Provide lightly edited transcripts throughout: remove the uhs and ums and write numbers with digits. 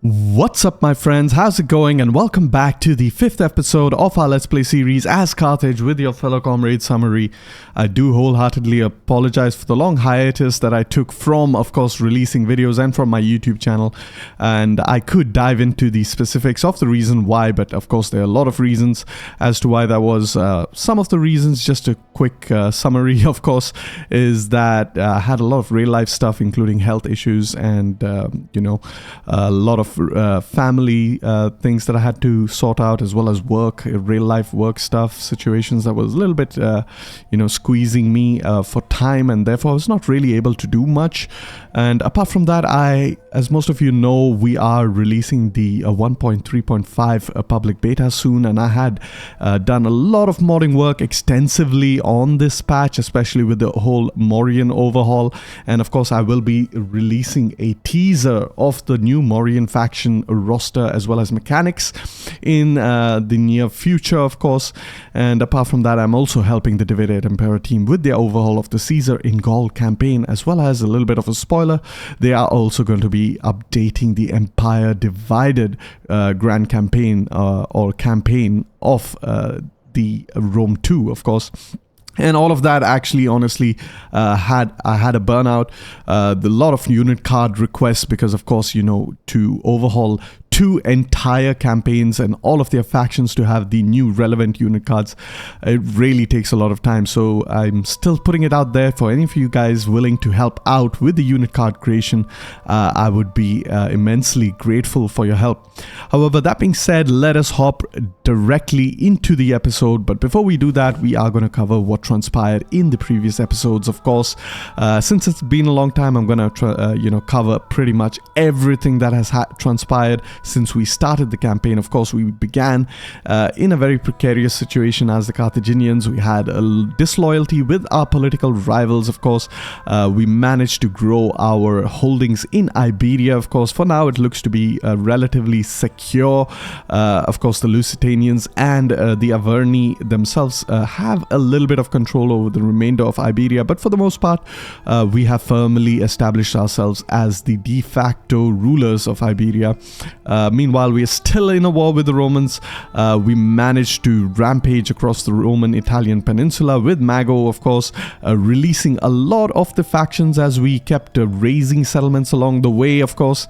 What's up, my friends? How's it going? And welcome back to the 5th episode of our Let's Play series as Carthage with your fellow comrade Summary. I do wholeheartedly apologize for the long hiatus that I took from, of course, releasing videos and from my YouTube channel. And I could dive into the specifics of the reason why, but of course there are a lot of reasons as to why that was. Some of the reasons, just a quick summary, of course, is that I had a lot of real life stuff, including health issues and, a lot of family things that I had to sort out, as well as work, real life work stuff, situations that was a little bit, squeezing me for time, and therefore I was not really able to do much. And apart from that, as most of you know, we are releasing the 1.3.5 public beta soon, and I had done a lot of modding work extensively on this patch, especially with the whole Marian overhaul. And of course, I will be releasing a teaser of the new Marian faction roster as well as mechanics in the near future, of course. And apart from that, I'm also helping the Divided Impera team with their overhaul of the Caesar in Gaul campaign, as well as a little bit of a spoiler. They are also going to be updating the Empire Divided grand campaign or campaign of the Rome 2, of course. And all of that actually, honestly, I had a burnout, a lot of unit card requests, because of course, to overhaul 2 entire campaigns and all of their factions to have the new relevant unit cards, it really takes a lot of time. So I'm still putting it out there for any of you guys willing to help out with the unit card creation. I would be immensely grateful for your help. However, that being said, let us hop directly into the episode. But before we do that, we are going to cover what transpired in the previous episodes, of course. Since it's been a long time, I'm going to cover pretty much everything that has transpired since we started the campaign. Of course, we began in a very precarious situation as the Carthaginians. We had a disloyalty with our political rivals, of course. We managed to grow our holdings in Iberia, of course. For now, it looks to be relatively secure. Of course, the Lusitanians and the Averni themselves have a little bit of control over the remainder of Iberia, but for the most part, we have firmly established ourselves as the de facto rulers of Iberia. Meanwhile, we are still in a war with the Romans. We managed to rampage across the Roman Italian peninsula with Mago, of course, releasing a lot of the factions as we kept raising settlements along the way, of course.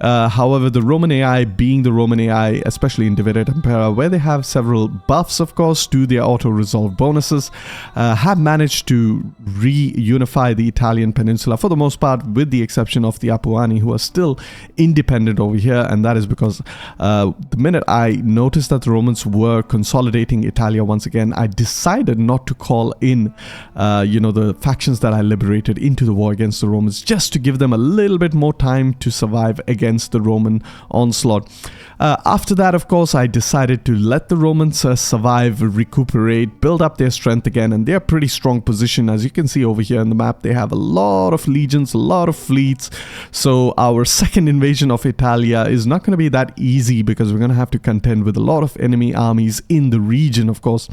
However, the Roman AI, being the Roman AI, especially in Divided Impera, where they have several buffs, of course, to their auto-resolve bonuses, have managed to reunify the Italian peninsula for the most part, with the exception of the Apuani, who are still independent over here. And that is because the minute I noticed that the Romans were consolidating Italia once again, I decided not to call in, the factions that I liberated into the war against the Romans, just to give them a little bit more time to survive against the Roman onslaught. After that, of course, I decided to let the Romans survive, recuperate, build up their strength again, and they're a pretty strong position. As you can see over here on the map, they have a lot of legions, a lot of fleets. So our second invasion of Italia is not going to be that easy, because we're going to have to contend with a lot of enemy armies in the region, of course.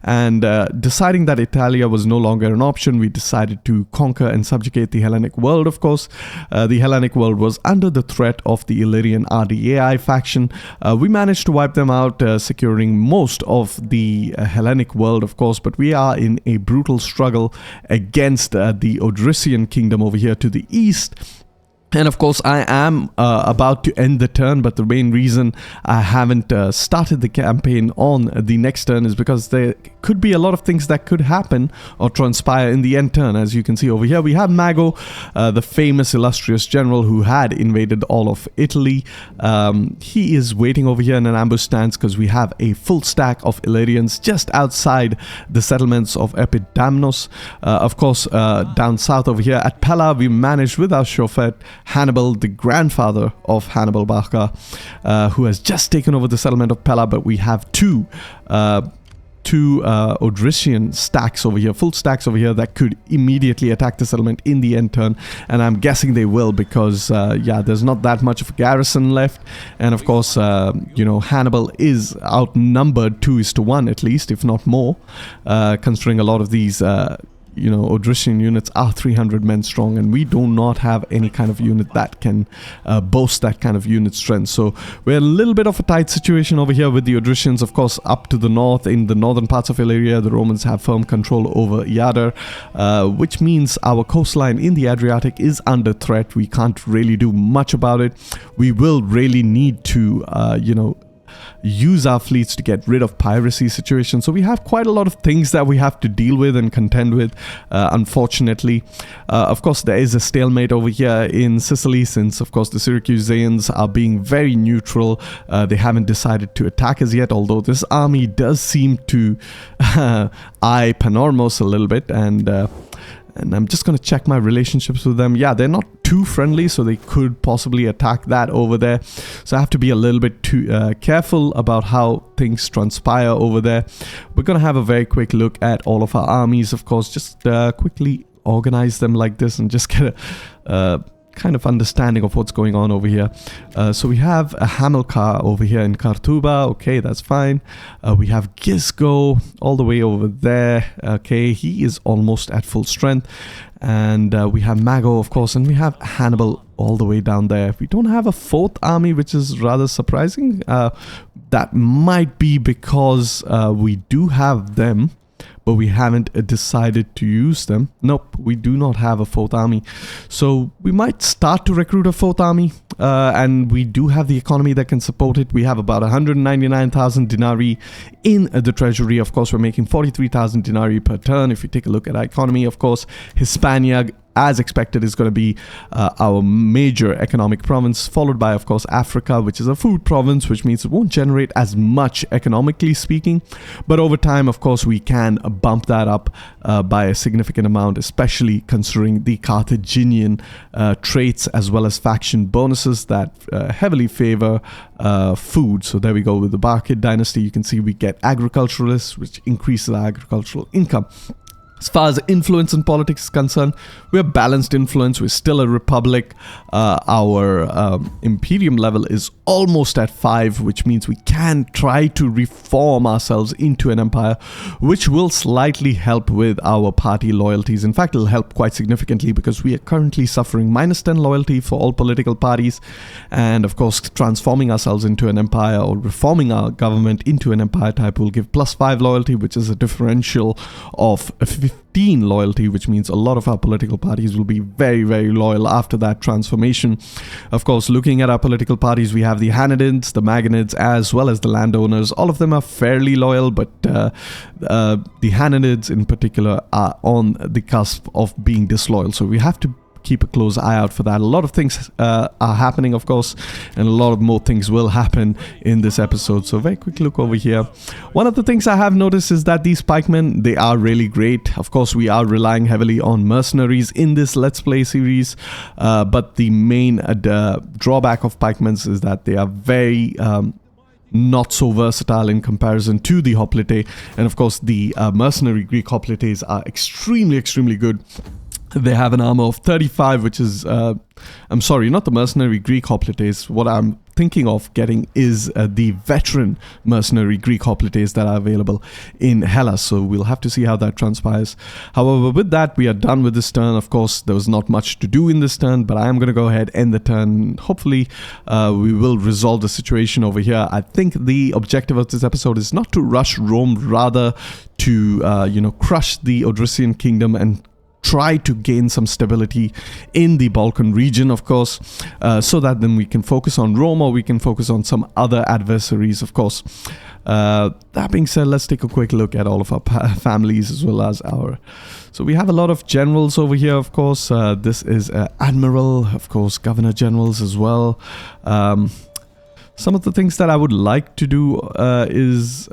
And deciding that Italia was no longer an option, we decided to conquer and subjugate the Hellenic world, of course. The Hellenic world was under the threat of the Illyrian RDAI faction. We managed to wipe them out, securing most of the Hellenic world, of course, but we are in a brutal struggle against the Odrysian kingdom over here to the east. And of course, I am about to end the turn, but the main reason I haven't started the campaign on the next turn is because there could be a lot of things that could happen or transpire in the end turn. As you can see over here, we have Mago, the famous illustrious general who had invaded all of Italy. He is waiting over here in an ambush stance because we have a full stack of Illyrians just outside the settlements of Epidamnos. Of course, down south over here at Pella, we managed with our Shofet Hannibal, the grandfather of Hannibal Barca, who has just taken over the settlement of Pella. But we have two Odrysian stacks over here, full stacks over here, that could immediately attack the settlement in the end turn, and I'm guessing they will, because there's not that much of a garrison left, and of course Hannibal is outnumbered 2:1 at least, if not more, considering a lot of these Odrysian units are 300 men strong, and we do not have any kind of unit that can boast that kind of unit strength. So we're a little bit of a tight situation over here with the Odrysians. Of course, up to the north, in the northern parts of Illyria, the Romans have firm control over Yadar, which means our coastline in the Adriatic is under threat. We can't really do much about it. We will really need to, use our fleets to get rid of piracy situations. So we have quite a lot of things that we have to deal with and contend with, unfortunately. Of course, there is a stalemate over here in Sicily, since, of course, the Syracusans are being very neutral. They haven't decided to attack us yet, although this army does seem to eye Panormos a little bit, and I'm just going to check my relationships with them. Yeah, they're not too friendly, so they could possibly attack that over there. So I have to be a little bit too careful about how things transpire over there. We're going to have a very quick look at all of our armies, of course, just quickly organize them like this and just get a kind of understanding of what's going on over here. So we have a Hamilcar over here in Kartuba. Okay, that's fine. We have Gisgo all the way over there. Okay, he is almost at full strength. And we have Mago, of course, and we have Hannibal all the way down there. We don't have a fourth army, which is rather surprising. That might be because we do have them, but we haven't decided to use them. Nope, we do not have a fourth army. So we might start to recruit a fourth army, and we do have the economy that can support it. We have about 199,000 denarii in the treasury. Of course, we're making 43,000 denarii per turn. If you take a look at our economy, of course, Hispania, as expected, is going to be our major economic province, followed by, of course, Africa, which is a food province, which means it won't generate as much economically speaking. But over time, of course, we can bump that up by a significant amount, especially considering the Carthaginian traits as well as faction bonuses that heavily favor food. So there we go with the Barkid dynasty. You can see we get agriculturalists, which increases our agricultural income. As far as influence in politics is concerned, we're balanced influence. We're still a republic. Our imperium level is almost at 5, which means we can try to reform ourselves into an empire, which will slightly help with our party loyalties. In fact, it'll help quite significantly because we are currently suffering -10 loyalty for all political parties. And of course, transforming ourselves into an empire or reforming our government into an empire type will give +5 loyalty, which is a differential of 15 loyalty, which means a lot of our political parties will be very, very loyal after that transformation. Of course, looking at our political parties, we have the Hannadids, the Magonids, as well as the landowners. All of them are fairly loyal, but the Hannadids in particular are on the cusp of being disloyal. So we have to keep a close eye out for that. A lot of things are happening, of course, and a lot of more things will happen in this episode. So very quick look over here. One of the things I have noticed is that these pikemen, they are really great. Of course, we are relying heavily on mercenaries in this Let's Play series, but the main drawback of pikemen is that they are very not so versatile in comparison to the hoplite. And of course, the mercenary Greek hoplites are extremely, extremely good. They have an armor of 35, which is, I'm sorry, not the mercenary Greek hoplites. What I'm thinking of getting is the veteran mercenary Greek hoplites that are available in Hellas. So we'll have to see how that transpires. However, with that, we are done with this turn. Of course, there was not much to do in this turn, but I am going to go ahead and end the turn. Hopefully, we will resolve the situation over here. I think the objective of this episode is not to rush Rome, rather to, crush the Odrysian kingdom and try to gain some stability in the Balkan region, of course, so that then we can focus on Rome or we can focus on some other adversaries, of course. That being said, let's take a quick look at all of our families as well as our... So we have a lot of generals over here, of course. This is Admiral, of course, Governor Generals as well. Some of the things that I would like to do is...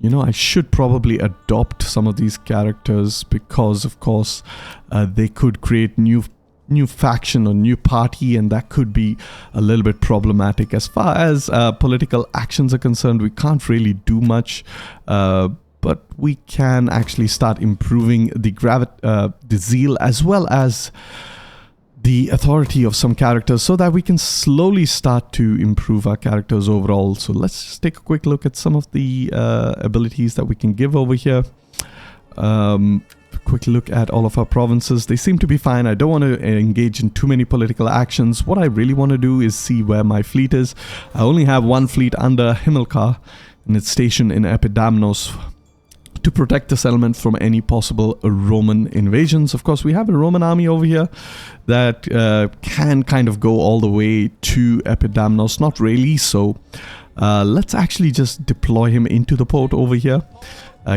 I should probably adopt some of these characters because, of course, they could create new faction or new party, and that could be a little bit problematic. As far as political actions are concerned, we can't really do much, but we can actually start improving the zeal as well as the authority of some characters so that we can slowly start to improve our characters overall. So let's just take a quick look at some of the abilities that we can give over here. quick look at all of our provinces. They seem to be fine. I don't want to engage in too many political actions. What I really want to do is see where my fleet is. I only have one fleet under Himilcar, and it's stationed in Epidamnos to protect the settlement from any possible Roman invasions. Of course, we have a Roman army over here that can kind of go all the way to Epidamnos. Not really, so let's actually just deploy him into the port over here.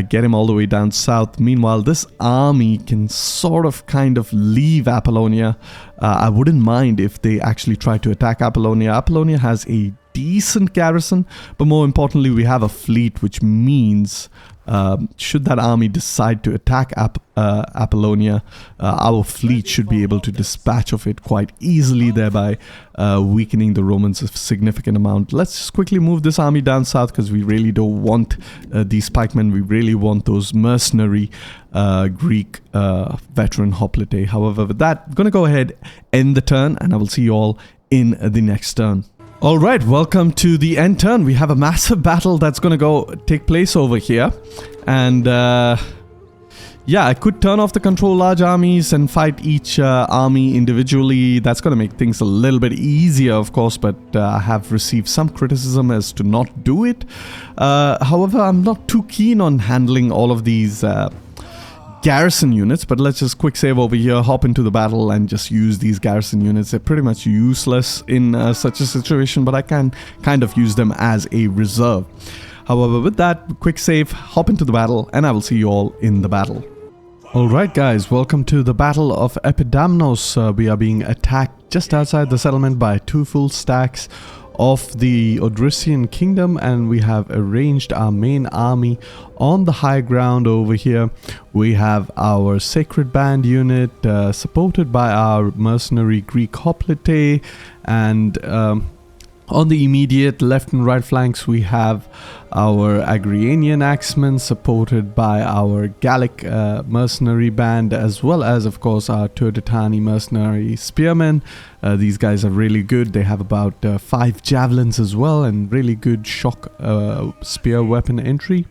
Get him all the way down south. Meanwhile, this army can sort of kind of leave Apollonia. I wouldn't mind if they actually try to attack Apollonia. Apollonia has a decent garrison, but more importantly, we have a fleet, which means should that army decide to attack Apollonia, our fleet should be able to dispatch of it quite easily, thereby weakening the Romans a significant amount. Let's just quickly move this army down south because we really don't want these pikemen. We really want those mercenary Greek veteran hoplite. However, with that, I'm going to go ahead, end the turn, and I will see you all in the next turn. Alright, welcome to the end turn. We have a massive battle that's going to take place over here. And yeah, I could turn off the control large armies and fight each army individually. That's going to make things a little bit easier, of course, but I have received some criticism as to not do it. However, I'm not too keen on handling all of these garrison units, but let's just quick save over here, hop into the battle, and just use these garrison units. They're pretty much useless in such a situation, but I can kind of use them as a reserve. However, with that, quick save, hop into the battle, and I will see you all in the battle. Alright guys, welcome to the Battle of Epidamnos. We are being attacked just outside the settlement by 2 full stacks of the Odrysian kingdom, and we have arranged our main army on the high ground over here. We have our Sacred Band unit supported by our mercenary Greek hoplite, and on the immediate left and right flanks we have our Agrianian axemen supported by our Gallic mercenary band, as well as of course our Turdetani mercenary spearmen. These guys are really good. They have about 5 javelins as well, and really good shock spear weapon entry.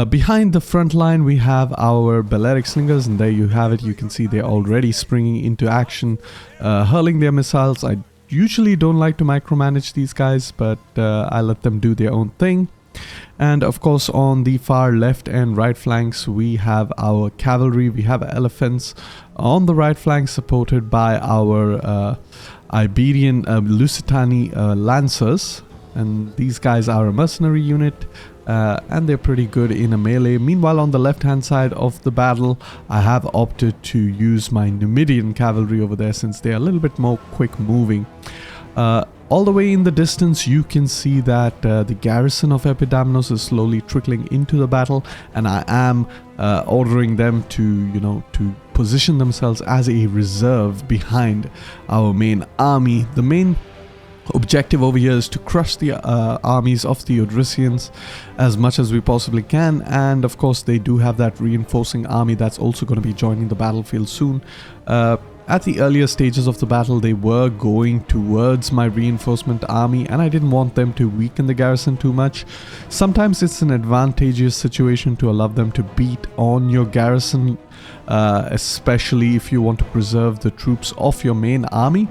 Behind the front line we have our Balearic slingers, and there you have it. You can see they're already springing into action, hurling their missiles. I usually don't like to micromanage these guys, but I let them do their own thing. And of course on the far left and right flanks we have our cavalry. We have elephants on the right flank supported by our Iberian Lusitani lancers, and these guys are a mercenary unit. And they're pretty good in a melee. Meanwhile, on the left hand side of the battle, I have opted to use my Numidian cavalry over there since they're a little bit more quick moving. All the way in the distance you can see that the garrison of Epidamnos is slowly trickling into the battle, and I am ordering them to position themselves as a reserve behind our main army. The main objective over here is to crush the armies of the Odrysians as much as we possibly can, and of course they do have that reinforcing army that's also going to be joining the battlefield soon. At the earlier stages of the battle they were going towards my reinforcement army, and I didn't want them to weaken the garrison too much. Sometimes it's an advantageous situation to allow them to beat on your garrison, especially if you want to preserve the troops of your main army.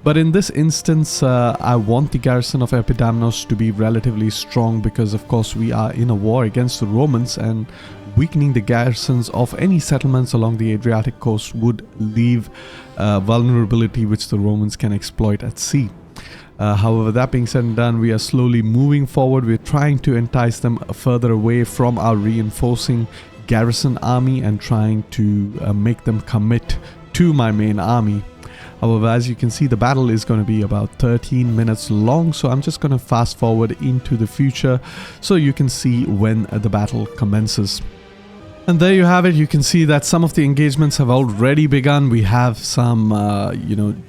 But in this instance I want the garrison of Epidamnos to be relatively strong, because of course we are in a war against the Romans, and weakening the garrisons of any settlements along the Adriatic coast would leave vulnerability which the Romans can exploit at sea. However, that being said and done, we are slowly moving forward. We're trying to entice them further away from our reinforcing garrison army and trying to make them commit to my main army. However, as you can see, the battle is going to be about 13 minutes long, so I'm just going to fast forward into the future so you can see when the battle commences. And there you have it. You can see that some of the engagements have already begun. We have some,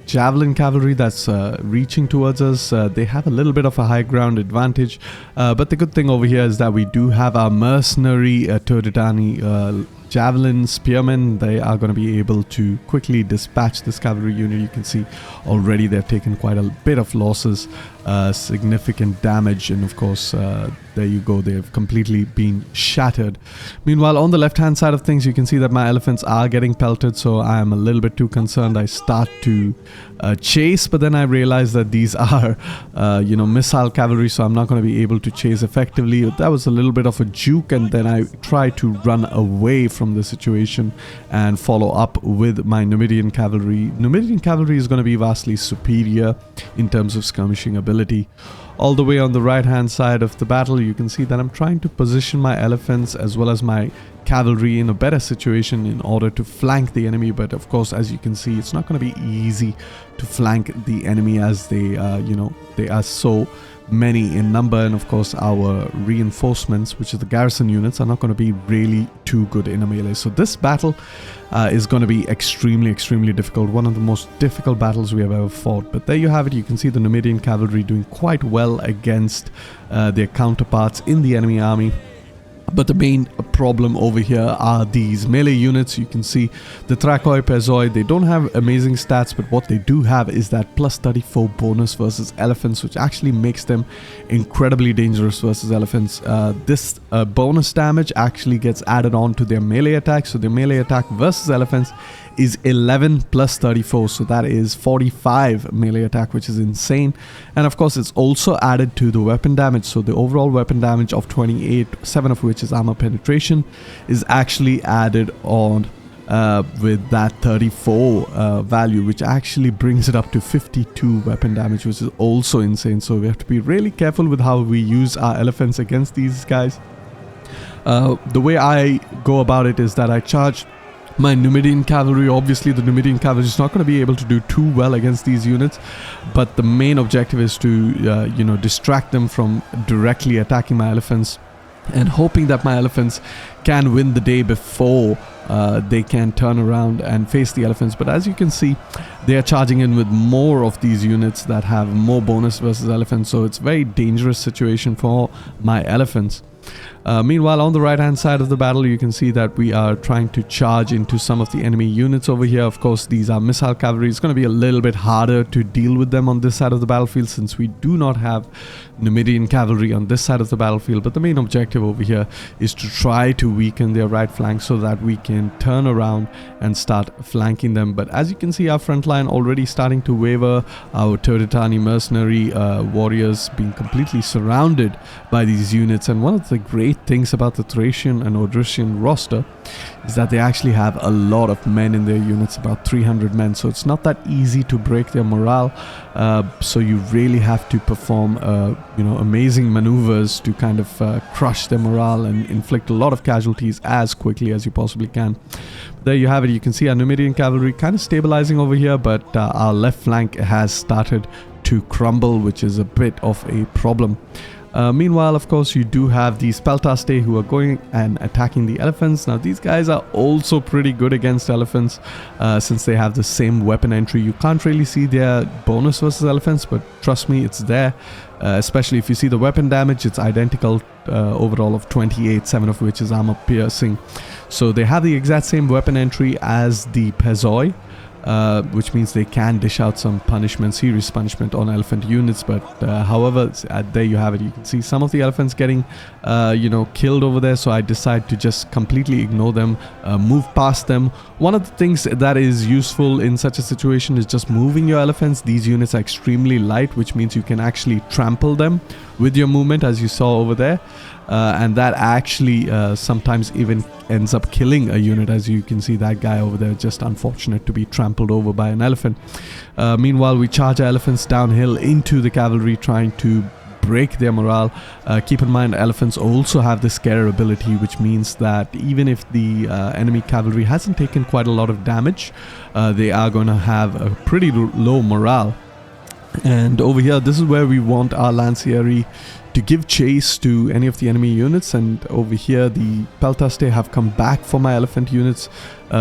javelin cavalry that's reaching towards us. They have a little bit of a high ground advantage. But the good thing over here is that we do have our mercenary Turdetani javelin spearmen, they are going to be able to quickly dispatch this cavalry unit. You can see already they've taken quite a bit of losses, significant damage, and of course there you go, they've completely been shattered. Meanwhile, on the left hand side of things, you can see that my elephants are getting pelted, so I am a little bit too concerned. I start to chase, but then I realize that these are missile cavalry, so I'm not going to be able to chase effectively. That was a little bit of a juke, and then I try to run away from the situation and follow up with my Numidian cavalry. Numidian cavalry is going to be vastly superior in terms of skirmishing ability. All the way on the right hand side of the battle, you can see that I'm trying to position my elephants as well as my cavalry in a better situation in order to flank the enemy. But of course, as you can see, it's not going to be easy to flank the enemy, as they they are so many in number, and of course our reinforcements, which is the garrison units, are not going to be really too good in a melee. So this battle is going to be extremely difficult, one of the most difficult battles we have ever fought. But there you have it. You can see the Numidian cavalry doing quite well against their counterparts in the enemy army. But the main problem over here are these melee units. You can see the Thrakoi Pezoi, they don't have amazing stats, but what they do have is that plus 34 bonus versus elephants, which actually makes them incredibly dangerous versus elephants. This bonus damage actually gets added on to their melee attack, so their melee attack versus elephants is 11 plus 34, so that is 45 melee attack, which is insane. And of course, it's also added to the weapon damage, so the overall weapon damage of 28, 7 of which is armor penetration, is actually added on with that 34 value, which actually brings it up to 52 weapon damage, which is also insane. So we have to be really careful with how we use our elephants against these guys. The way I go about it is that I charge my Numidian cavalry. Obviously the Numidian cavalry is not going to be able to do too well against these units, but the main objective is to distract them from directly attacking my elephants, and hoping that my elephants can win the day before they can turn around and face the elephants. But as you can see, they are charging in with more of these units that have more bonus versus elephants, so it's a very dangerous situation for my elephants. Meanwhile, on the right hand side of the battle, you can see that we are trying to charge into some of the enemy units over here. Of course, these are missile cavalry. It's going to be a little bit harder to deal with them on this side of the battlefield, since we do not have Numidian cavalry on this side of the battlefield. But the main objective over here is to try to weaken their right flank so that we can turn around and start flanking them. But as you can see, our front line already starting to waver. Our Turdetani mercenary warriors being completely surrounded by these units. And one of the great things about the Thracian and Odrysian roster is that they actually have a lot of men in their units, about 300 men, so it's not that easy to break their morale. So you really have to perform amazing maneuvers to kind of crush their morale and inflict a lot of casualties as quickly as you possibly can. There you have it. You can see our Numidian cavalry kind of stabilizing over here, but our left flank has started to crumble, which is a bit of a problem. Meanwhile, of course, you do have these Peltaste who are going and attacking the elephants. Now, these guys are also pretty good against elephants since they have the same weapon entry. You can't really see their bonus versus elephants, but trust me, it's there. Especially if you see the weapon damage, it's identical overall of 28, 7 of which is armor piercing. So they have the exact same weapon entry as the Pezoi, which means they can dish out some punishment, serious punishment on elephant units. But however, there you have it. You can see some of the elephants getting killed over there, so I decide to just completely ignore them, move past them. One of the things that is useful in such a situation is just moving your elephants. These units are extremely light, which means you can actually trample them with your movement, as you saw over there. And that actually sometimes even ends up killing a unit. As you can see, that guy over there, just unfortunate to be trampled over by an elephant. Meanwhile, we charge our elephants downhill into the cavalry, trying to break their morale. Keep in mind, elephants also have the scare ability, which means that even if the enemy cavalry hasn't taken quite a lot of damage, they are going to have a pretty low morale. And over here, this is where we want our Lancieri to give chase to any of the enemy units. And over here, the Peltaste have come back for my elephant units.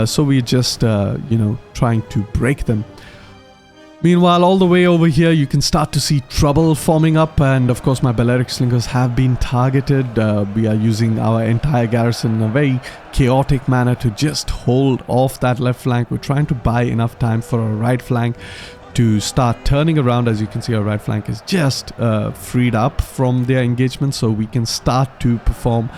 So we're just, trying to break them. Meanwhile, all the way over here, you can start to see trouble forming up, and of course my Balearic Slingers have been targeted. We are using our entire garrison in a very chaotic manner to just hold off that left flank. We're trying to buy enough time for our right flank to start turning around. As you can see, our right flank is just freed up from their engagement, so we can start to perform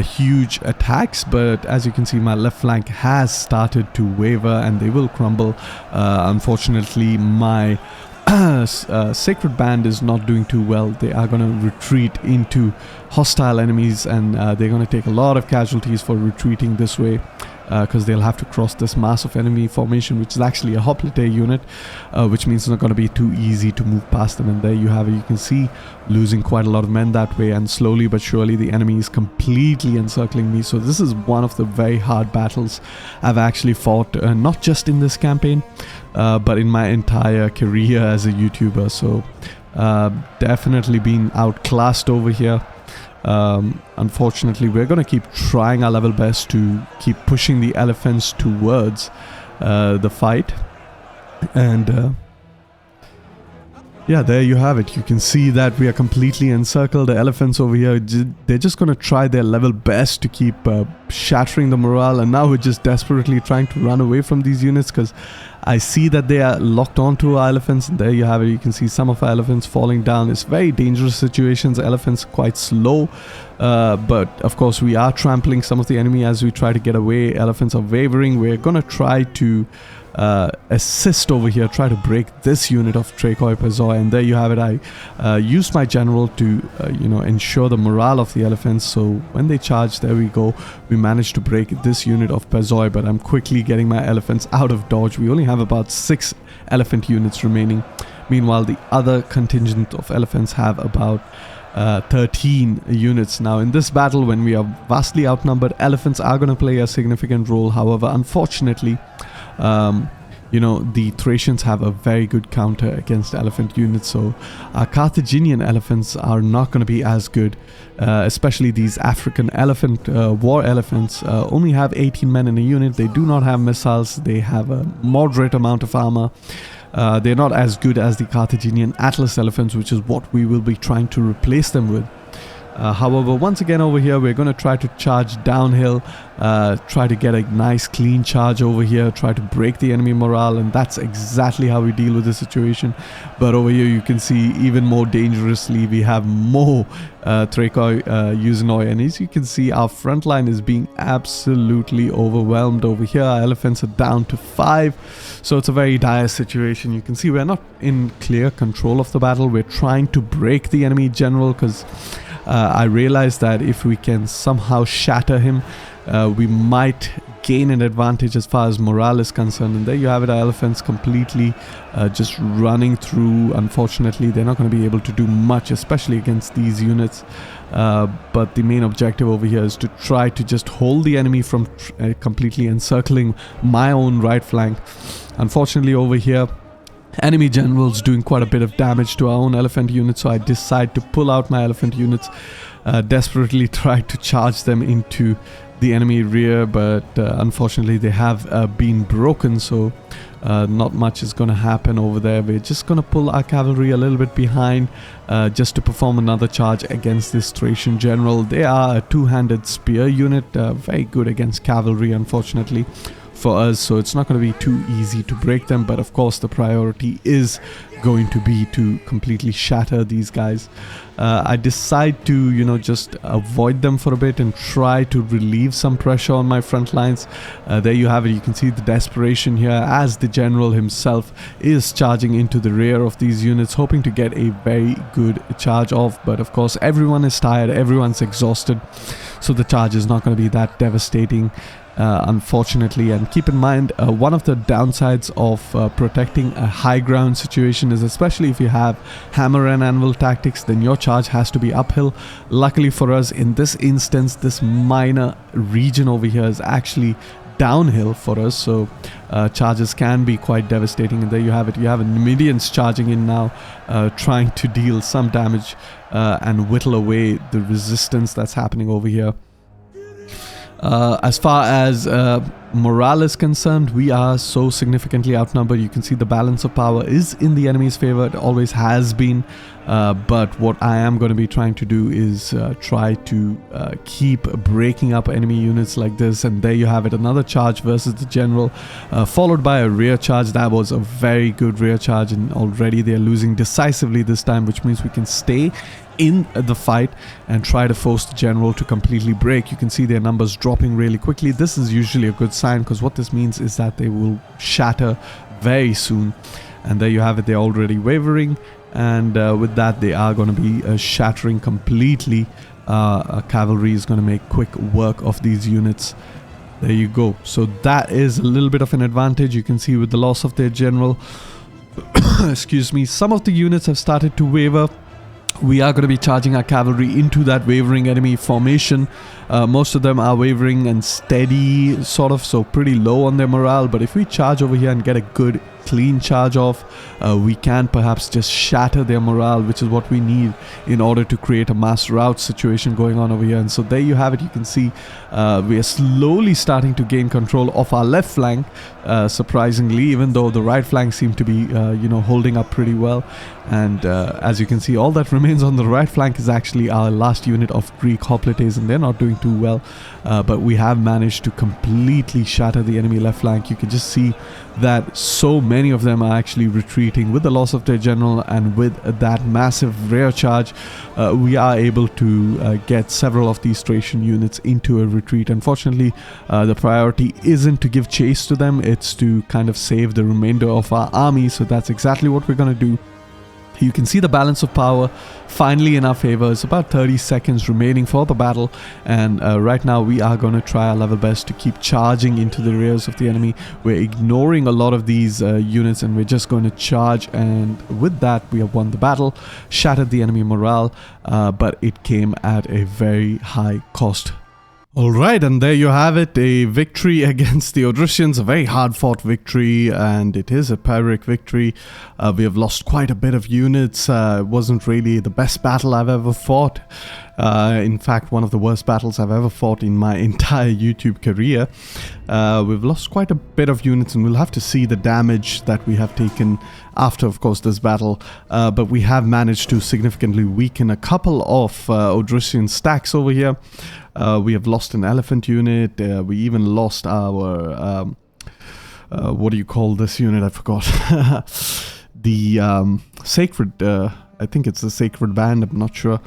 huge attacks. But as you can see, my left flank has started to waver and they will crumble. Unfortunately, my Sacred Band is not doing too well. They are going to retreat into hostile enemies, and they're going to take a lot of casualties for retreating this way, because they'll have to cross this massive enemy formation, which is actually a hoplite unit, which means it's not going to be too easy to move past them. And there you have it. You can see losing quite a lot of men that way, and slowly but surely the enemy is completely encircling me. So this is one of the very hard battles I've actually fought, not just in this campaign, but in my entire career as a YouTuber. So definitely being outclassed over here. Unfortunately, we're going to keep trying our level best to keep pushing the elephants towards the fight. And yeah, there you have it. You can see that we are completely encircled. The elephants over here, they're just going to try their level best to keep shattering the morale. And now we're just desperately trying to run away from these units, because I see that they are locked onto our elephants. And there you have it. You can see some of our elephants falling down. It's very dangerous situations. Elephants quite slow. But of course, we are trampling some of the enemy as we try to get away. Elephants are wavering. We're going to try to assist over here, try to break this unit of Trachoi Pezoi. And there you have it. I used my general to ensure the morale of the elephants. So when they charge, there we go, we managed to break this unit of Pezoi. But I'm quickly getting my elephants out of dodge. We only have about 6 elephant units remaining. Meanwhile, the other contingent of elephants have about 13 units. Now in this battle, when we are vastly outnumbered, elephants are going to play a significant role. However, unfortunately, the Thracians have a very good counter against elephant units, so our Carthaginian elephants are not going to be as good, especially these African elephant war elephants. Only have 18 men in a unit. They do not have missiles. They have a moderate amount of armor. They're not as good as the Carthaginian Atlas elephants, which is what we will be trying to replace them with. However, once again over here, we're going to try to charge downhill, try to get a nice clean charge over here, try to break the enemy morale, and that's exactly how we deal with the situation. But over here you can see even more dangerously, we have more Trachoi Euxinoi, and as you can see, our front line is being absolutely overwhelmed over here. Our elephants are down to 5, so it's a very dire situation. You can see we're not in clear control of the battle. We're trying to break the enemy general, because I realized that if we can somehow shatter him, we might gain an advantage as far as morale is concerned. And there you have it, our elephants completely just running through. Unfortunately, they're not going to be able to do much, especially against these units. But the main objective over here is to try to just hold the enemy from completely encircling my own right flank. Unfortunately, over here, enemy generals doing quite a bit of damage to our own elephant units, so I decide to pull out my elephant units, desperately try to charge them into the enemy rear, but unfortunately they have been broken, so not much is going to happen over there. We're just going to pull our cavalry a little bit behind, just to perform another charge against this Thracian general. They are a two-handed spear unit, very good against cavalry, unfortunately for us, so it's not going to be too easy to break them. But of course the priority is going to be to completely shatter these guys. I decide to just avoid them for a bit and try to relieve some pressure on my front lines. There you have it. You can see the desperation here as the general himself is charging into the rear of these units, hoping to get a very good charge off. But of course everyone is tired, everyone's exhausted, so the charge is not going to be that devastating, unfortunately. And keep in mind, one of the downsides of protecting a high ground situation is, especially if you have hammer and anvil tactics, then your charge has to be uphill. Luckily for us, in this instance, this minor region over here is actually downhill for us, so charges can be quite devastating. And there you have it. You have Numidians charging in now, trying to deal some damage and whittle away the resistance that's happening over here. As far as morale is concerned, we are so significantly outnumbered. You can see the balance of power is in the enemy's favor. It always has been. But what I am going to be trying to do is try to keep breaking up enemy units like this. And there you have it, another charge versus the general, followed by a rear charge. That was a very good rear charge, and already they're losing decisively this time, which means we can stay in the fight and try to force the general to completely break. You can see their numbers dropping really quickly. This is usually a good sign, because what this means is that they will shatter very soon. And there you have it, they're already wavering, and with that they are going to be shattering completely. Cavalry is going to make quick work of these units. There you go. So that is a little bit of an advantage. You can see with the loss of their general excuse me, some of the units have started to waver. We are going to be charging our cavalry into that wavering enemy formation. Most of them are wavering and steady, sort of, so pretty low on their morale. But if we charge over here and get a good clean charge off, we can perhaps just shatter their morale, which is what we need in order to create a mass rout situation going on over here. And so there you have it. You can see we are slowly starting to gain control of our left flank, surprisingly, even though the right flank seemed to be holding up pretty well. And as you can see, all that remains on the right flank is actually our last unit of Greek hoplites, and they're not doing too well. But we have managed to completely shatter the enemy left flank. You can just see that so many of them are actually retreating with the loss of their general, and with that massive rear charge, we are able to get several of these Thracian units into a retreat. Unfortunately, the priority isn't to give chase to them, it's to kind of save the remainder of our army. So that's exactly what we're going to do. You can see the balance of power finally in our favor. It's about 30 seconds remaining for the battle, and right now we are going to try our level best to keep charging into the rears of the enemy. We're ignoring a lot of these units, and we're just going to charge, and with that we have won the battle, shattered the enemy morale, but it came at a very high cost. Alright, and there you have it, a victory against the Odrysians, a very hard fought victory, and it is a Pyrrhic victory. We have lost quite a bit of units. It wasn't really the best battle I've ever fought. In fact, one of the worst battles I've ever fought in my entire YouTube career. We've lost quite a bit of units, and we'll have to see the damage that we have taken after, of course, this battle. But we have managed to significantly weaken a couple of Odrysian stacks over here. We have lost an elephant unit. We even lost our what do you call this unit? I forgot. The sacred, I think it's the sacred band, I'm not sure.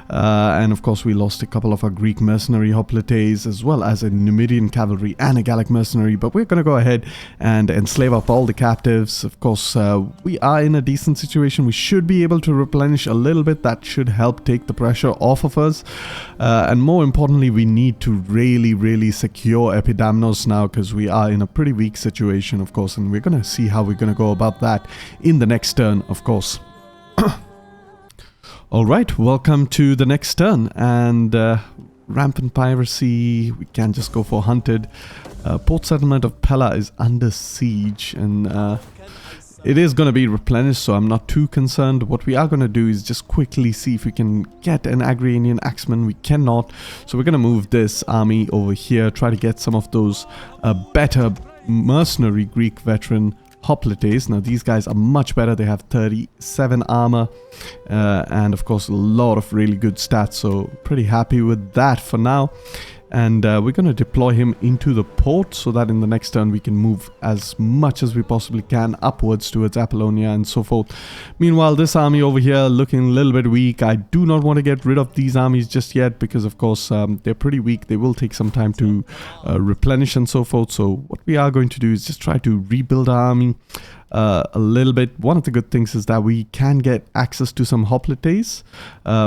And of course we lost a couple of our Greek mercenary hoplites, as well as a Numidian cavalry and a Gallic mercenary. But we're going to go ahead and enslave up all the captives. Of course, we are in a decent situation. We should be able to replenish a little bit. That should help take the pressure off of us. And more importantly, we need to really secure Epidamnos now, because we are in a pretty weak situation, of course. And we're going to see how we're going to go about that in the next turn, of course. Alright, welcome to the next turn, and rampant piracy, we can just go for hunted. Port settlement of Pella is under siege, and it is going to be replenished, so I'm not too concerned. What we are going to do is just quickly see if we can get an Agrarian axeman. We cannot, so we're going to move this army over here, try to get some of those better mercenary Greek veteran hoplites. Now these guys are much better. They have 37 armor and of course a lot of really good stats, so pretty happy with that for now. And we're going to deploy him into the port so that in the next turn we can move as much as we possibly can upwards towards Apollonia and so forth. Meanwhile, this army over here looking a little bit weak. I do not want to get rid of these armies just yet, because of course they're pretty weak. They will take some time to replenish and so forth. So what we are going to do is just try to rebuild our army a little bit. One of the good things is that we can get access to some hoplites.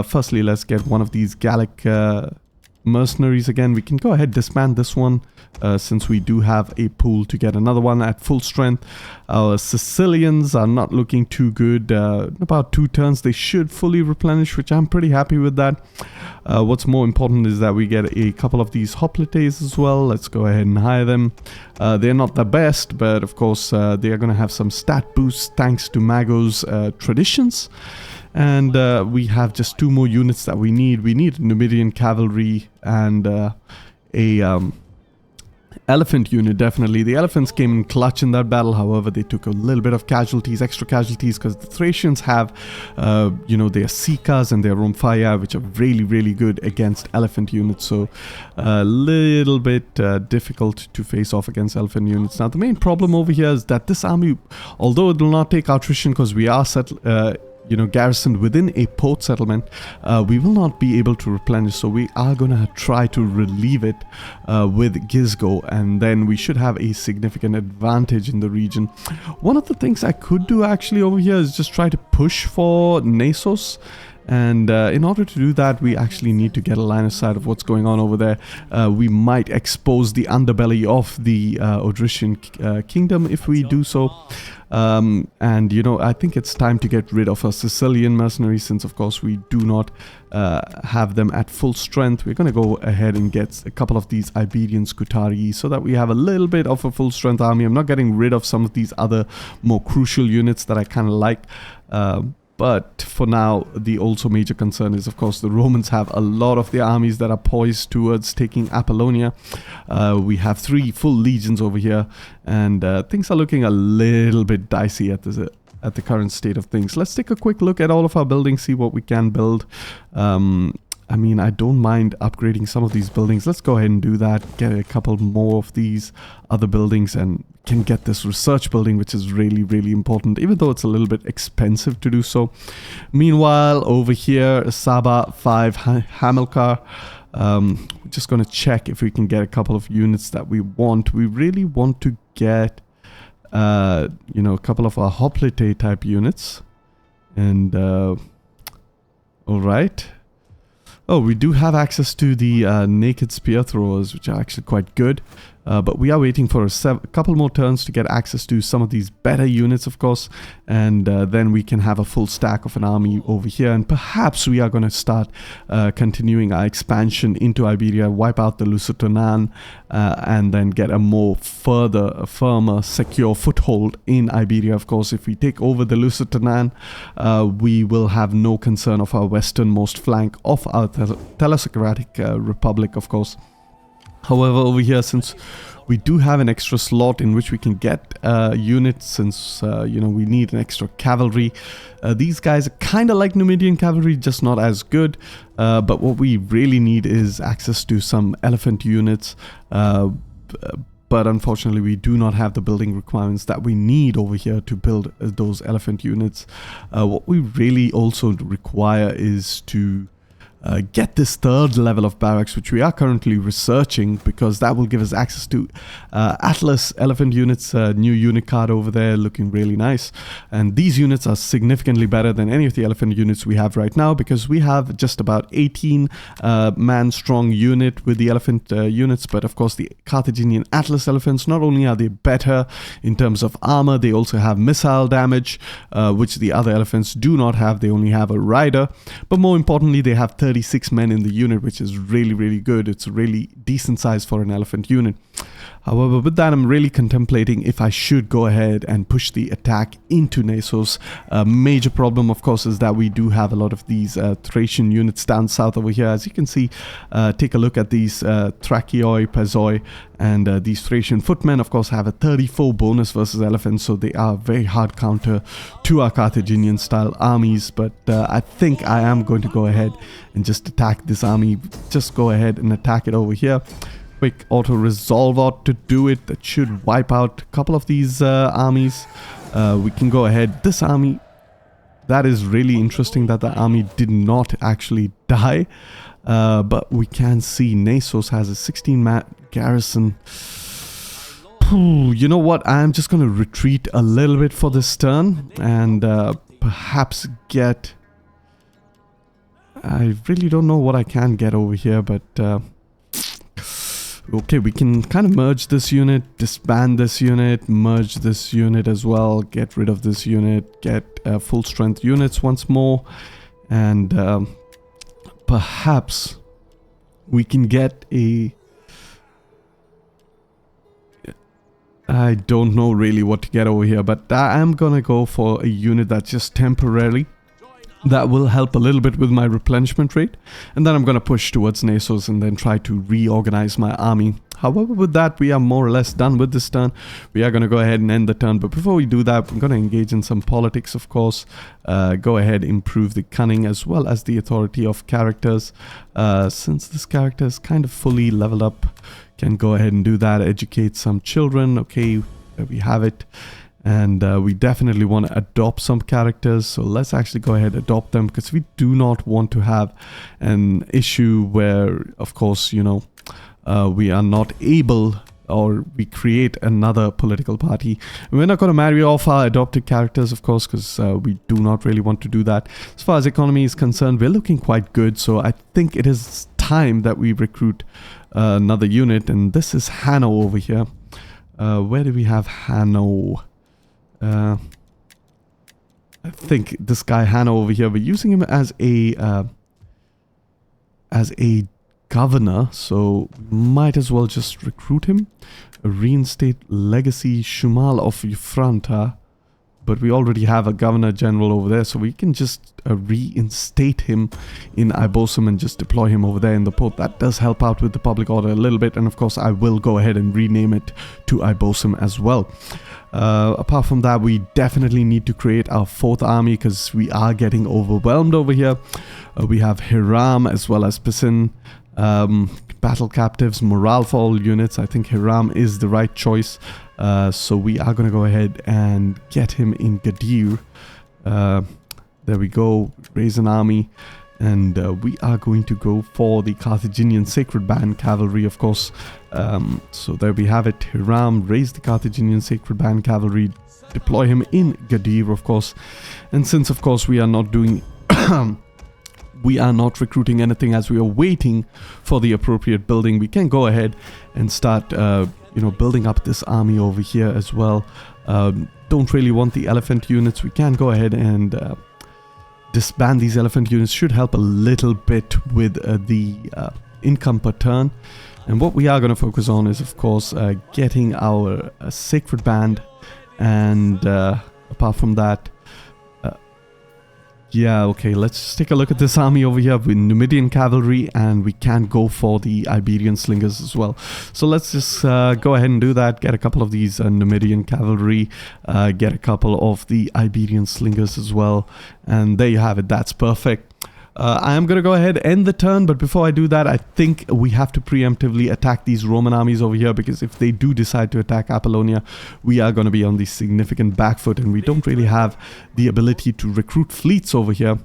Firstly, let's get one of these Gallic mercenaries again. We can go ahead, disband this one, since we do have a pool to get another one at full strength. Our Sicilians are not looking too good. In about 2 turns they should fully replenish, which I'm pretty happy with that. What's more important is that we get a couple of these hoplites as well. Let's go ahead and hire them. They're not the best, but of course they are going to have some stat boosts thanks to Mago's traditions. And we have just 2 more units that we need. We need Numidian cavalry and a Elephant unit, definitely. The elephants came in clutch in that battle. However, they took a little bit of casualties, extra casualties, because the Thracians have, you know, their Sikas and their Romphaya, which are really, really good against elephant units. So a little bit difficult to face off against elephant units. Now, the main problem over here is that this army, although it will not take attrition because we are you know, garrisoned within a port settlement, we will not be able to replenish, so we are gonna try to relieve it with Gizgo, and then we should have a significant advantage in the region. One of the things I could do actually over here is just try to push for Nasos. And in order to do that, we actually need to get a line of sight of what's going on over there. We might expose the underbelly of the Odrysian kingdom if we do so. And, you know, I think it's time to get rid of our Sicilian mercenaries, since, of course, we do not have them at full strength. We're going to go ahead and get a couple of these Iberian Scutari so that we have a little bit of a full strength army. I'm not getting rid of some of these other more crucial units that I kind of like. But for now, the also major concern is, of course, the Romans have a lot of their armies that are poised towards taking Apollonia. We have 3 full legions over here, and things are looking a little bit dicey at the current state of things. Let's take a quick look at all of our buildings, see what we can build. I mean, I don't mind upgrading some of these buildings. Let's go ahead and do that. Get a couple more of these other buildings and can get this research building, which is really, really important, even though it's a little bit expensive to do so. Meanwhile, over here, Saba 5 Hamilcar. We're just going to check if we can get a couple of units that we want. We really want to get, you know, a couple of our hoplite type units. And, all right. Oh, we do have access to the naked spear throwers, which are actually quite good. But we are waiting for a couple more turns to get access to some of these better units, of course. And then we can have a full stack of an army over here. And perhaps we are going to start continuing our expansion into Iberia, wipe out the Lusitanan, and then get a more firmer, secure foothold in Iberia. Of course, if we take over the Lusitanan, we will have no concern of our westernmost flank of our Telesocratic Republic, of course. However, over here, since we do have an extra slot in which we can get units, since, you know, we need an extra cavalry. These guys are kind of like Numidian cavalry, just not as good. But what we really need is access to some elephant units. But unfortunately, we do not have the building requirements that we need over here to build those elephant units. What we really also require is to get this 3rd level of barracks, which we are currently researching, because that will give us access to Atlas elephant units, new unit card over there, looking really nice. And these units are significantly better than any of the elephant units we have right now, because we have just about 18 man strong unit with the elephant units. But of course, the Carthaginian Atlas elephants, not only are they better in terms of armor, they also have missile damage, which the other elephants do not have. They only have a rider, but more importantly, they have 36 men in the unit, which is really, really good. It's a really decent size for an elephant unit. However, with that, I'm really contemplating if I should go ahead and push the attack into Nasos. A major problem, of course, is that we do have a lot of these Thracian units down south over here. As you can see, take a look at these Thracioi, Pezoi, and these Thracian footmen, of course, have a 34 bonus versus elephants, so they are a very hard counter to our Carthaginian style armies. But I think I am going to go ahead and just attack this army. Just go ahead and attack it over here. Quick auto resolve out to do it. That should wipe out a couple of these armies. We can go ahead. This army, that is really interesting that the army did not actually die. But we can see Nasos has a 16-man garrison. You know what? I'm just going to retreat a little bit for this turn and perhaps get... I really don't know what I can get over here, but... okay, we can kind of merge this unit, disband this unit, merge this unit as well, get rid of this unit, get full strength units once more, and perhaps we can get a... I don't know really what to get over here, but I am gonna go for a unit that's just temporary. That will help a little bit with my replenishment rate, and then I'm going to push towards Nasos and then try to reorganize my army. However, with that, we are more or less done with this turn. We are going to go ahead and end the turn. But before we do that, we're going to engage in some politics, of course. Go ahead, improve the cunning as well as the authority of characters. Since this character is kind of fully leveled up, can go ahead and do that. Educate some children. Okay, there we have it. And we definitely want to adopt some characters, so let's actually go ahead and adopt them, because we do not want to have an issue where, of course, you know, we are not able, or we create another political party. We're not going to marry off our adopted characters, of course, because we do not really want to do that. As far as economy is concerned, we're looking quite good, so I think it is time that we recruit another unit, and this is Hanno over here. Where do we have Hanno? I think this guy Hanno over here, we're using him as a governor, so we might as well just recruit him. Reinstate legacy Shumal of Euphronta, but we already have a governor general over there, so we can just reinstate him in Ibosum and just deploy him over there in the port. That does help out with the public order a little bit, and of course I will go ahead and rename it to Ibosum as well. Apart from that, we definitely need to create our fourth army, because we are getting overwhelmed over here. We have Hiram as well as Pisin. Battle captives, morale for all units. I think Hiram is the right choice. So we are going to go ahead and get him in Gadir. There we go. Raise an army. And we are going to go for the Carthaginian Sacred Band Cavalry, of course. So there we have it. Hiram, raise the Carthaginian Sacred Band Cavalry. Deploy him in Gadir, of course. And since, of course, we are not doing... we are not recruiting anything as we are waiting for the appropriate building, we can go ahead and start, you know, building up this army over here as well. Don't really want the elephant units. We can go ahead and... disband these elephant units. Should help a little bit with the income per turn. And what we are going to focus on is, of course, getting our sacred band. And apart from that, yeah, okay, let's just take a look at this army over here with Numidian cavalry, and we can go for the Iberian slingers as well. So let's just go ahead and do that. Get a couple of these Numidian cavalry, get a couple of the Iberian slingers as well, and there you have it. That's perfect. I am going to go ahead and end the turn, but before I do that, I think we have to preemptively attack these Roman armies over here, because if they do decide to attack Apollonia, we are going to be on the significant back foot, and we don't really have the ability to recruit fleets over here.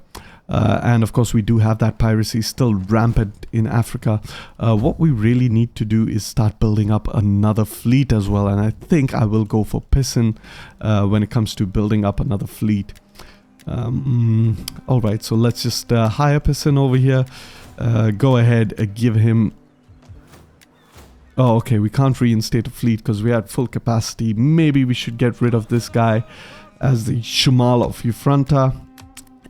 And of course, we do have that piracy still rampant in Africa. What we really need to do is start building up another fleet as well, and I think I will go for Pisan when it comes to building up another fleet. Alright, so let's just hire Pisan over here. Go ahead, give him... Oh, okay, we can't reinstate a fleet because we are at full capacity. Maybe we should get rid of this guy as the Shumal of Euphronta,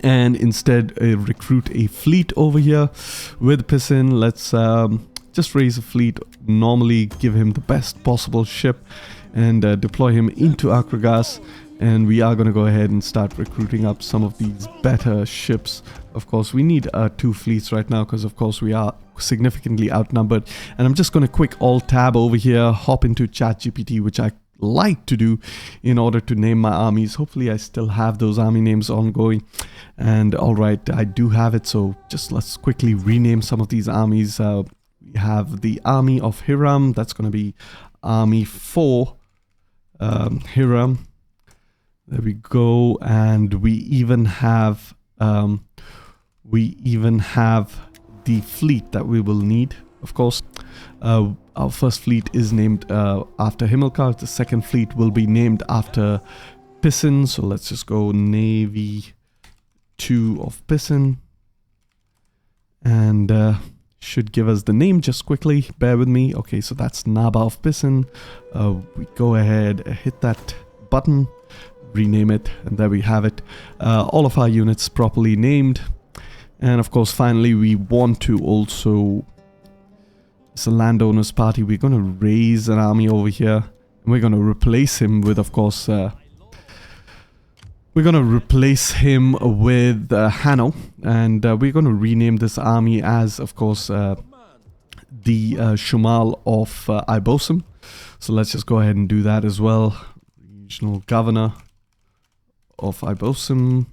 and instead recruit a fleet over here with Pisan. Let's just raise a fleet, normally give him the best possible ship, and deploy him into Akragas. And we are going to go ahead and start recruiting up some of these better ships. Of course, we need 2 fleets right now, because of course we are significantly outnumbered. And I'm just going to quick alt tab over here, hop into ChatGPT, which I like to do in order to name my armies. Hopefully I still have those army names ongoing. And alright, I do have it, so just let's quickly rename some of these armies. We have the army of Hiram. That's going to be army 4 Hiram. There we go. And we even have the fleet that we will need, of course. Our first fleet is named after Himmelkar. The second fleet will be named after Pisan. So let's just go Navy 2 of Pisan. And should give us the name just quickly. Bear with me. Okay, so that's Naba of Pisan. We go ahead, hit that button, rename it, and there we have it. All of our units properly named. And of course, finally, we want to also... It's a landowners party. We're going to raise an army over here. And we're going to replace him with, of course... we're going to replace him with Hanno. And we're going to rename this army as, of course... the Shumal of Ibosum. So let's just go ahead and do that as well. Regional Governor of Ibosum.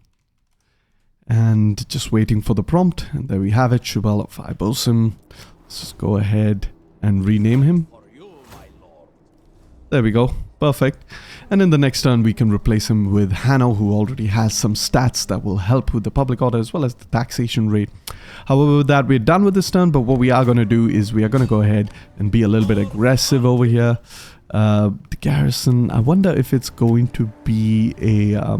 And just waiting for the prompt. And there we have it, Shumal of Ibosum. Let's just go ahead and rename him. There we go. Perfect. And in the next turn, we can replace him with Hanno, who already has some stats that will help with the public order as well as the taxation rate. However, with that, we're done with this turn, but what we are going to do is we are going to go ahead and be a little bit aggressive over here. The garrison, I wonder if it's going to be a...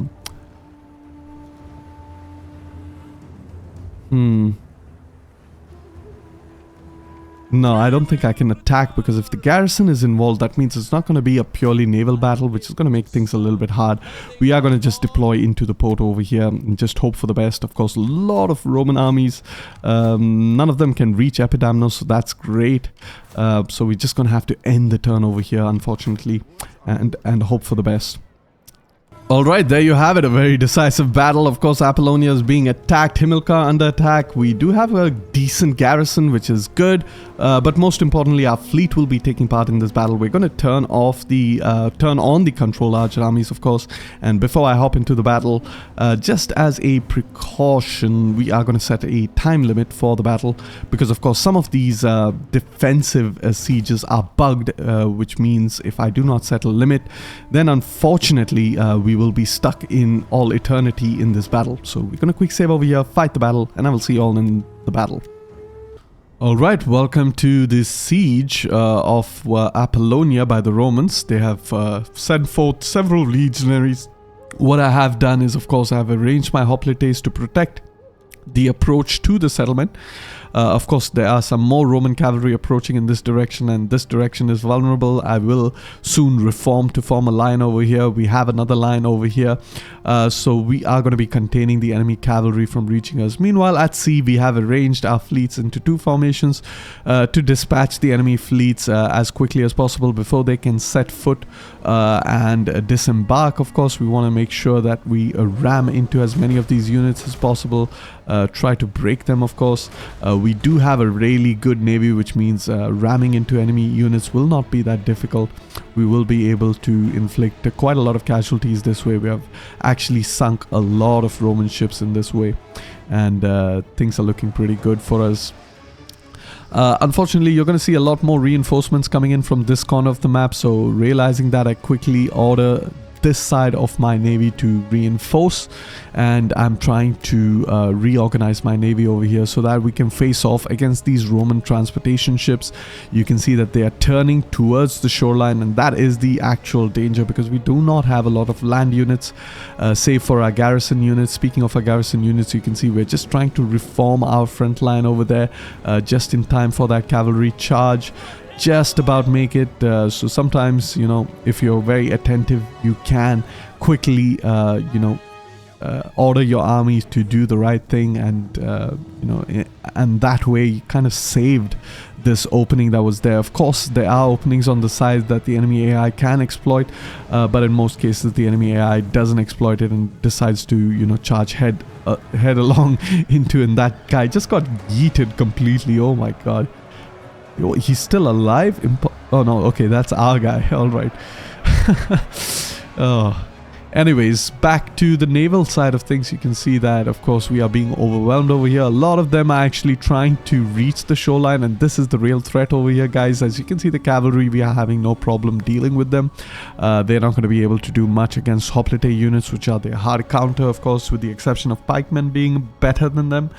No, I don't think I can attack, because if the garrison is involved, that means it's not going to be a purely naval battle, which is going to make things a little bit hard. We are going to just deploy into the port over here and just hope for the best. Of course, a lot of Roman armies. None of them can reach Epidamnos, so that's great. So we're just going to have to end the turn over here, unfortunately, and hope for the best. Alright, there you have it, a very decisive battle. Of course, Apollonia is being attacked, Himilcar under attack. We do have a decent garrison, which is good, but most importantly, our fleet will be taking part in this battle. We're going to turn on the control large armies, of course, and before I hop into the battle, just as a precaution, we are going to set a time limit for the battle, because of course some of these defensive sieges are bugged, which means if I do not set a limit, then unfortunately we will be stuck in all eternity in this battle. So we're going to quick save over here, fight the battle, and I will see you all in the battle. Alright, welcome to this siege of Apollonia by the Romans. They have sent forth several legionaries. What I have done is, of course, I have arranged my hoplites to protect the approach to the settlement. Of course, there are some more Roman cavalry approaching in this direction, and this direction is vulnerable. I will soon reform to form a line over here. We have another line over here. So we are going to be containing the enemy cavalry from reaching us. Meanwhile, at sea, we have arranged our fleets into two formations to dispatch the enemy fleets as quickly as possible before they can set foot and disembark. Of course, we want to make sure that we ram into as many of these units as possible. Try to break them, of course. We do have a really good navy, which means ramming into enemy units will not be that difficult. We will be able to inflict quite a lot of casualties this way. We have actually sunk a lot of Roman ships in this way, and things are looking pretty good for us. Unfortunately, you're going to see a lot more reinforcements coming in from this corner of the map, so realizing that, I quickly order this side of my navy to reinforce, and I'm trying to reorganize my navy over here so that we can face off against these Roman transportation ships. You can see that they are turning towards the shoreline, and that is the actual danger, because we do not have a lot of land units save for our garrison units. Speaking of our garrison units, you can see we're just trying to reform our front line over there just in time for that cavalry charge. Just about make it. So sometimes, you know, if you're very attentive, you can quickly order your armies to do the right thing, and and that way you kind of saved this opening that was there. Of course, there are openings on the side that the enemy AI can exploit, but in most cases the enemy AI doesn't exploit it and decides to charge head along into, and that guy just got yeeted completely. Oh my god. He's still alive? Oh no, okay, that's our guy. Alright. Oh. Anyways, back to the naval side of things. You can see that, of course, we are being overwhelmed over here. A lot of them are actually trying to reach the shoreline, and this is the real threat over here, guys. As you can see, the cavalry, we are having no problem dealing with them. They're not going to be able to do much against hoplite units, which are their hard counter, of course, with the exception of pikemen being better than them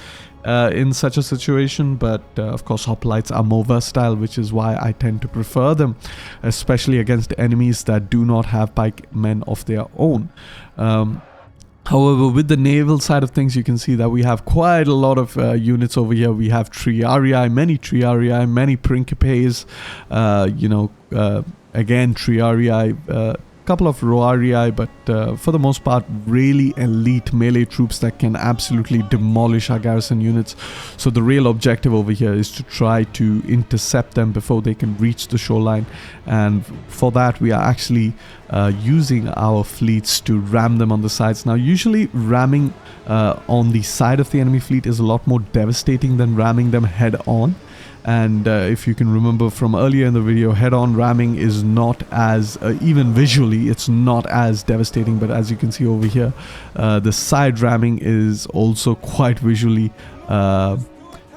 in such a situation. But of course, hoplites are more versatile, which is why I tend to prefer them, especially against enemies that do not have pikemen of their own. However, with the naval side of things, you can see that we have quite a lot of units over here. We have many triarii, many principes, again triarii, couple of roarii, but for the most part really elite melee troops that can absolutely demolish our garrison units. So the real objective over here is to try to intercept them before they can reach the shoreline, and for that we are actually using our fleets to ram them on the sides. Now usually ramming on the side of the enemy fleet is a lot more devastating than ramming them head on. And if you can remember from earlier in the video, head-on ramming is not as, even visually, it's not as devastating. But as you can see over here, the side ramming is also quite visually,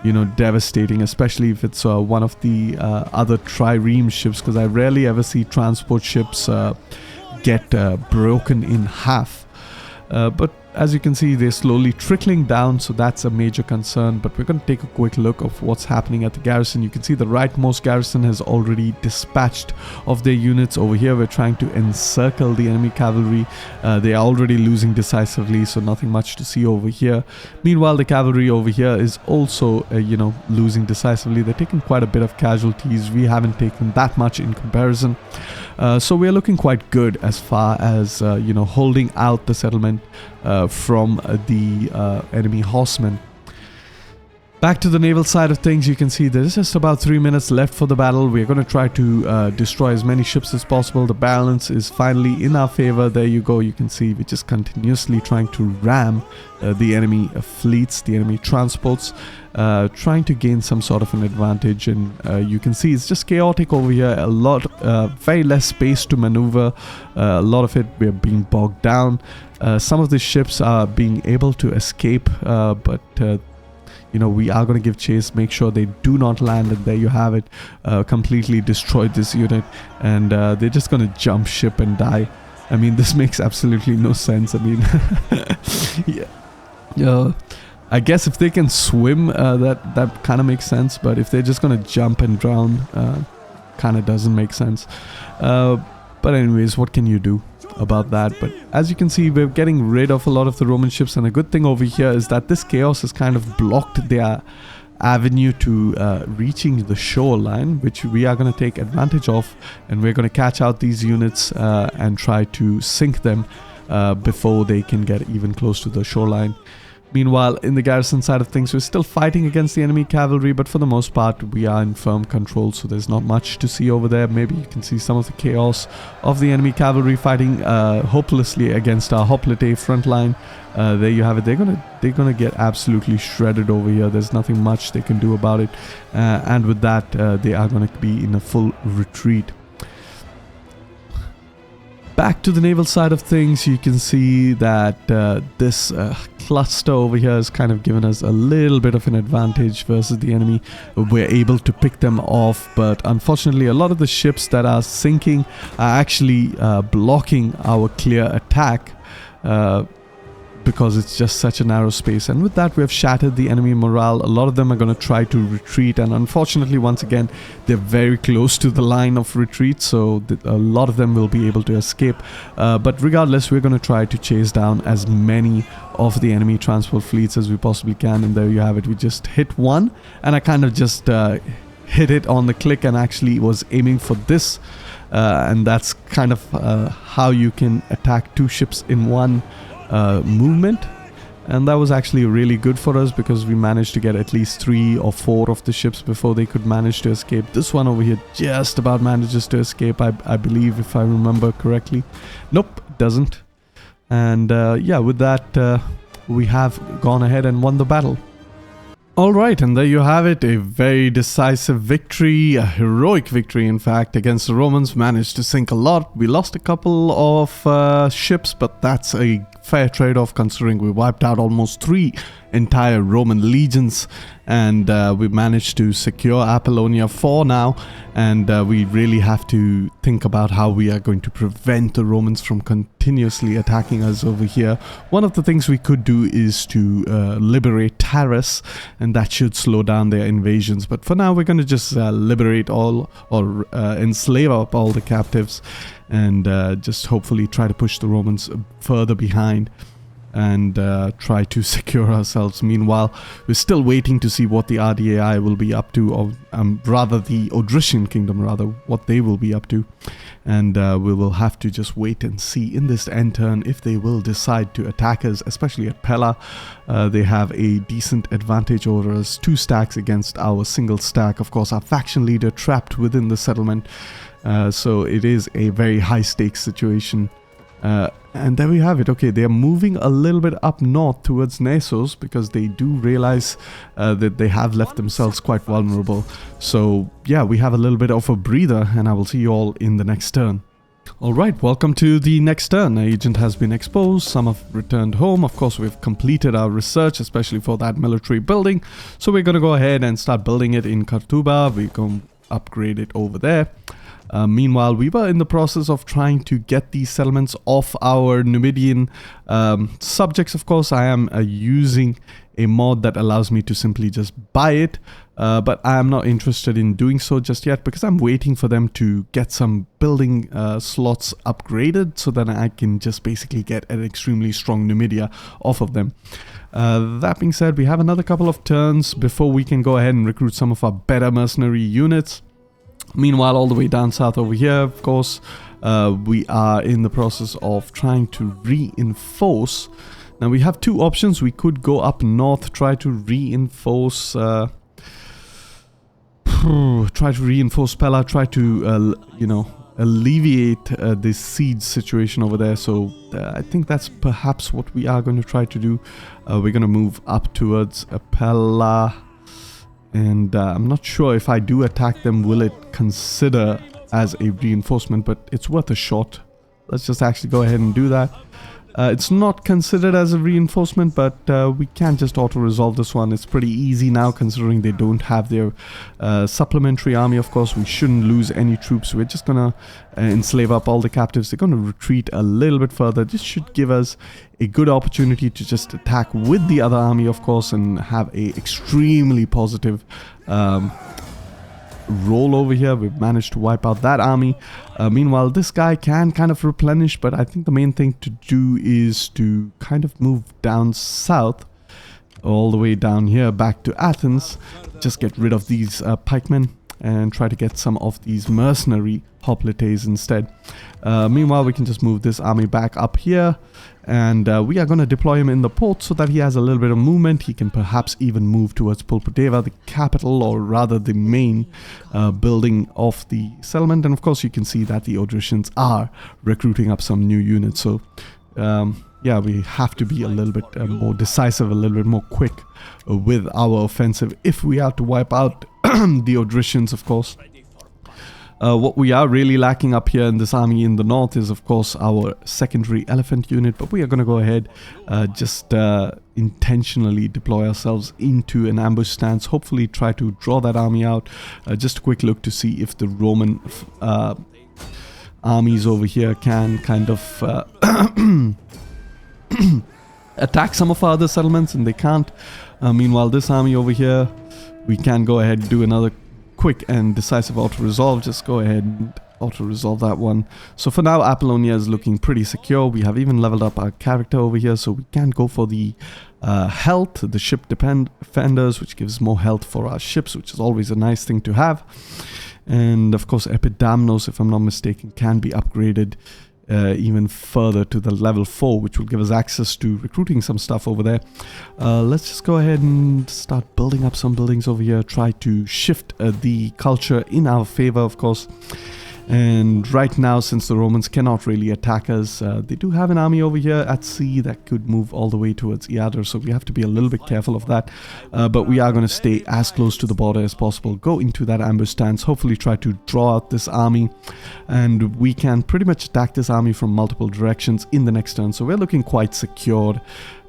you know, devastating, especially if it's one of the other trireme ships, because I rarely ever see transport ships get broken in half. But as you can see, they're slowly trickling down, so that's a major concern. But we're going to take a quick look of what's happening at the garrison. You can see the rightmost garrison has already dispatched of their units. Over here, we're trying to encircle the enemy cavalry. They are already losing decisively, so nothing much to see over here. Meanwhile, the cavalry over here is also, you know, losing decisively. They're taking quite a bit of casualties. We haven't taken that much in comparison. So we're looking quite good as far as, you know, holding out the settlement from the enemy horsemen. Back to the naval side of things, you can see there's just about 3 minutes left for the battle. We're going to try to destroy as many ships as possible. The balance is finally in our favor. There you go. You can see we're just continuously trying to ram the enemy fleets, the enemy transports, trying to gain some sort of an advantage. And you can see it's just chaotic over here. A lot, very less space to maneuver. A lot of it, we're being bogged down. Some of the ships are being able to escape, but you know, we are going to give chase, make sure they do not land, and there you have it. Completely destroyed this unit, and they're just going to jump ship and die. I mean, this makes absolutely no sense. I mean, yeah. I guess if they can swim, that kind of makes sense, but if they're just going to jump and drown, kind of doesn't make sense. But anyways, what can you do about that? But as you can see, we're getting rid of a lot of the Roman ships, and a good thing over here is that this chaos has kind of blocked their avenue to reaching the shoreline, which we are going to take advantage of, and we're going to catch out these units and try to sink them before they can get even close to the shoreline. Meanwhile, in the garrison side of things, we're still fighting against the enemy cavalry, but for the most part, we are in firm control, so there's not much to see over there. Maybe you can see some of the chaos of the enemy cavalry fighting hopelessly against our hoplite front line. There you have it. They're gonna get absolutely shredded over here. There's nothing much they can do about it, and with that, they are gonna be in a full retreat. Back to the naval side of things, you can see that this cluster over here has kind of given us a little bit of an advantage versus the enemy. We're able to pick them off, but unfortunately a lot of the ships that are sinking are actually blocking our clear attack because it's just such a narrow space. And with that, we have shattered the enemy morale. A lot of them are going to try to retreat, and unfortunately, once again, they're very close to the line of retreat, so a lot of them will be able to escape. But regardless, we're going to try to chase down as many of the enemy transport fleets as we possibly can. And there you have it. We just hit one, and I kind of just hit it on the click and actually was aiming for this. And that's kind of how you can attack two ships in one movement, and that was actually really good for us because we managed to get at least 3 or 4 of the ships before they could manage to escape. This one over here just about manages to escape, I believe, if I remember correctly. Nope, doesn't. And yeah, with that, we have gone ahead and won the battle. Alright, and there you have it, a very decisive victory, a heroic victory in fact, against the Romans. Managed to sink a lot. We lost a couple of ships, but that's a fair trade-off considering we wiped out almost 3 entire Roman legions, and we managed to secure Apollonia for now, and we really have to think about how we are going to prevent the Romans from continuously attacking us over here. One of the things we could do is to liberate Taris, and that should slow down their invasions, but for now we're going to just liberate all, or enslave up all the captives, and just hopefully try to push the Romans further behind and try to secure ourselves. Meanwhile, we're still waiting to see what the RDAI will be up to, or rather the Odrysian kingdom, rather, what they will be up to. And we will have to just wait and see in this end turn if they will decide to attack us, especially at Pella. They have a decent advantage over us, 2 stacks against our single stack. Of course, our faction leader trapped within the settlement. So it is a very high stakes situation. And there we have it. Okay, they are moving a little bit up north towards Nessos because they do realize that they have left themselves quite vulnerable. So yeah, we have a little bit of a breather, and I will see you all in the next turn. Alright, welcome to the next turn. Our agent has been exposed, some have returned home. Of course, we've completed our research, especially for that military building. So we're going to go ahead and start building it in Kartuba. We're going to upgrade it over there. Meanwhile, we were in the process of trying to get these settlements off our Numidian subjects. Of course, I am using a mod that allows me to simply just buy it, but I am not interested in doing so just yet because I'm waiting for them to get some building slots upgraded so that I can just basically get an extremely strong Numidia off of them. That being said, we have another couple of turns before we can go ahead and recruit some of our better mercenary units. Meanwhile, all the way down south over here, of course, we are in the process of trying to reinforce. Now, we have two options. We could go up north, try to reinforce Pella, try to, alleviate this siege situation over there. So I think that's perhaps what we are going to try to do. We're going to move up towards Pella. And I'm not sure if I do attack them, will it consider as a reinforcement, but it's worth a shot. Let's just actually go ahead and do that. It's not considered as a reinforcement, but we can just auto-resolve this one. It's pretty easy now considering they don't have their supplementary army. Of course, we shouldn't lose any troops. We're just gonna enslave up all the captives. They're gonna retreat a little bit further. This should give us a good opportunity to just attack with the other army, of course, and have a extremely positive roll over here. We've managed to wipe out that army. Meanwhile, this guy can kind of replenish, but I think the main thing to do is to kind of move down south, all the way down here back to Athens. Just get rid of these pikemen and try to get some of these mercenary hoplites instead. Meanwhile, we can just move this army back up here, and we are going to deploy him in the port so that he has a little bit of movement. He can perhaps even move towards Pulpudeva, the capital, or rather the main building of the settlement. And of course, you can see that the Odrysians are recruiting up some new units. So yeah, we have to be a little bit more decisive, a little bit more quick with our offensive if we are to wipe out the Odrysians, of course. What we are really lacking up here in this army in the north is, of course, our secondary elephant unit, but we are going to go ahead, just intentionally deploy ourselves into an ambush stance, hopefully try to draw that army out. Just a quick look to see if the Roman armies over here can kind of attack some of our other settlements, and they can't. Meanwhile, this army over here, we can go ahead and do another quick and decisive auto-resolve. Just go ahead and auto-resolve that one. So for now, Apollonia is looking pretty secure. We have even leveled up our character over here, so we can go for the health, the ship defenders, which gives more health for our ships, which is always a nice thing to have. And of course, Epidamnos, if I'm not mistaken, can be upgraded even further to the level 4, which will give us access to recruiting some stuff over there. Let's just go ahead and start building up some buildings over here, try to shift the culture in our favor, of course. And right now, since the Romans cannot really attack us, they do have an army over here at sea that could move all the way towards Iadar, so we have to be a little bit careful of that. But we are going to stay as close to the border as possible, go into that ambush stance, hopefully try to draw out this army, and we can pretty much attack this army from multiple directions in the next turn, so we're looking quite secured.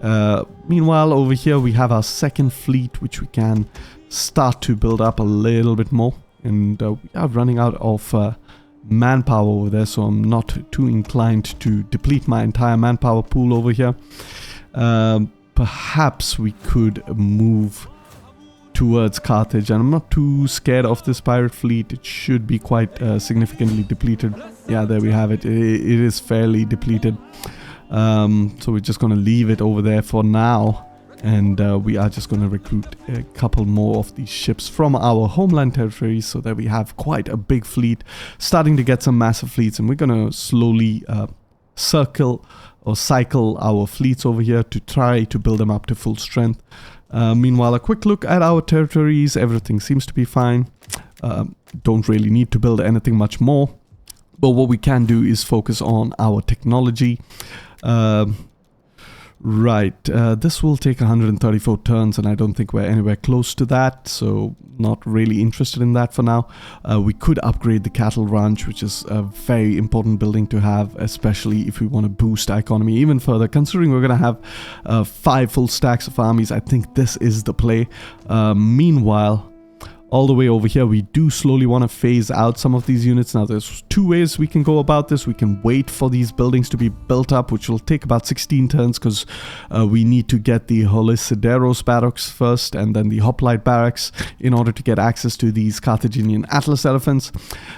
Meanwhile, over here we have our second fleet, which we can start to build up a little bit more, and we are running out of manpower over there, so I'm not too inclined to deplete my entire manpower pool over here. Perhaps we could move towards Carthage, and I'm not too scared of this pirate fleet. It should be quite significantly depleted. Yeah, there we have it. It is fairly depleted, so we're just going to leave it over there for now. And we are just going to recruit a couple more of these ships from our homeland territories so that we have quite a big fleet, starting to get some massive fleets, and we're going to slowly cycle our fleets over here to try to build them up to full strength. Meanwhile, a quick look at our territories. Everything seems to be fine. Don't really need to build anything much more. But what we can do is focus on our technology. This will take 134 turns, and I don't think we're anywhere close to that, so not really interested in that for now. We could upgrade the cattle ranch, which is a very important building to have, especially if we want to boost our economy even further. Considering we're going to have 5 full stacks of armies, I think this is the play. Meanwhile, all the way over here, we do slowly want to phase out some of these units. Now, there's 2 ways we can go about this. We can wait for these buildings to be built up, which will take about 16 turns, because we need to get the Holicideros barracks first, and then the Hoplite barracks in order to get access to these Carthaginian Atlas elephants.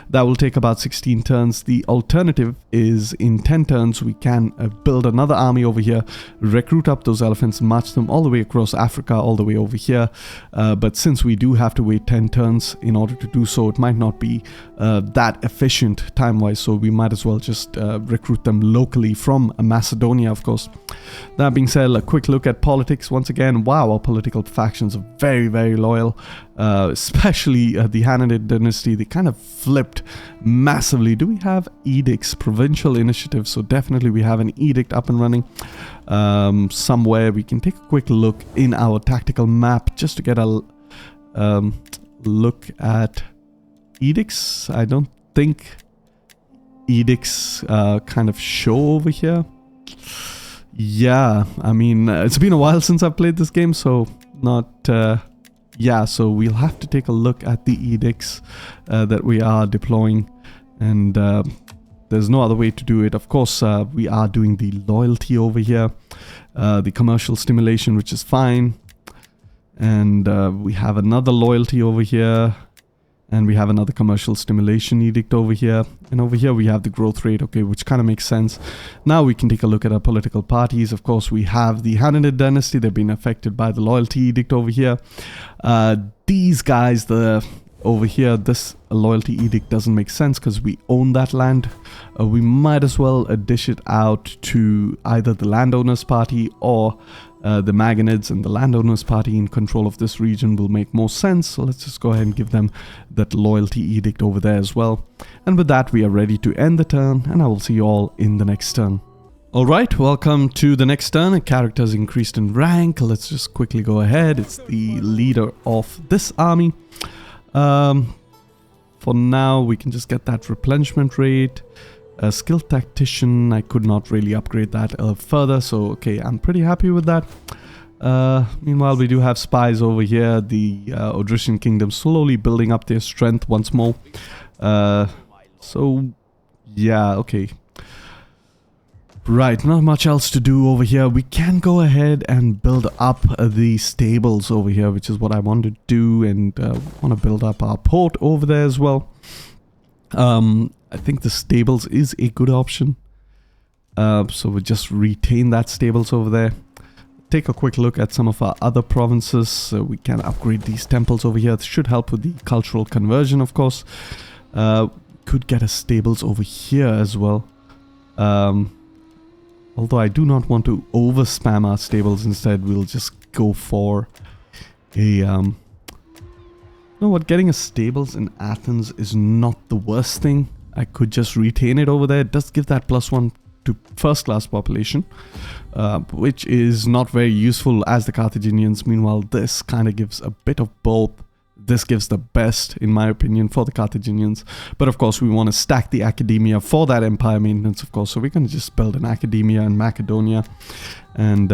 That will take about 16 turns. The alternative is in 10 turns, we can build another army over here, recruit up those elephants, march them all the way across Africa, all the way over here. But since we do have to wait 10 turns in order to do so, it might not be that efficient time-wise, so we might as well just recruit them locally from Macedonia, of course. That being said, a quick look at politics once again. Wow, our political factions are very, very loyal, especially the Hananid dynasty. They kind of flipped massively. Do we have edicts, provincial initiatives? So definitely we have an edict up and running somewhere. We can take a quick look in our tactical map just to get a look at edicts. I don't think edicts kind of show over here. Yeah, I mean, it's been a while since I've played this game, so not... yeah, so we'll have to take a look at the edicts that we are deploying, and there's no other way to do it. Of course, we are doing the loyalty over here, the commercial stimulation, which is fine. And we have another loyalty over here, and we have another commercial stimulation edict over here, and over here we have the growth rate, okay, which kind of makes sense. Now we can take a look at our political parties. Of course, we have the Hananid dynasty. They've been affected by the loyalty edict over here. These guys, over here, this loyalty edict doesn't make sense because we own that land. We might as well dish it out to either the landowners party or the Magonids, and the landowners party in control of this region will make more sense. So let's just go ahead and give them that loyalty edict over there as well. And with that, we are ready to end the turn, and I will see you all in the next turn. Alright, welcome to the next turn. A character has increased in rank. Let's just quickly go ahead. It's the leader of this army. For now, we can just get that replenishment rate. A skilled tactician, I could not really upgrade that further, so okay, I'm pretty happy with that. Meanwhile, we do have spies over here. The Odrysian kingdom slowly building up their strength once more. So yeah, okay. Right, not much else to do over here. We can go ahead and build up the stables over here, which is what I want to do, and want to build up our port over there as well. I think the stables is a good option. So we'll just retain that stables over there. Take a quick look at some of our other provinces. We can upgrade these temples over here. This should help with the cultural conversion, of course. Could get a stables over here as well. Although I do not want to over spam our stables. Instead, we'll just go for a... you know what? Getting a stables in Athens is not the worst thing. I could just retain it over there. It does give that +1 to first class population, which is not very useful as the Carthaginians. Meanwhile, this kind of gives a bit of both. This gives the best, in my opinion, for the Carthaginians. But of course, we want to stack the academia for that empire maintenance, of course. So we're going to just build an academia in Macedonia. And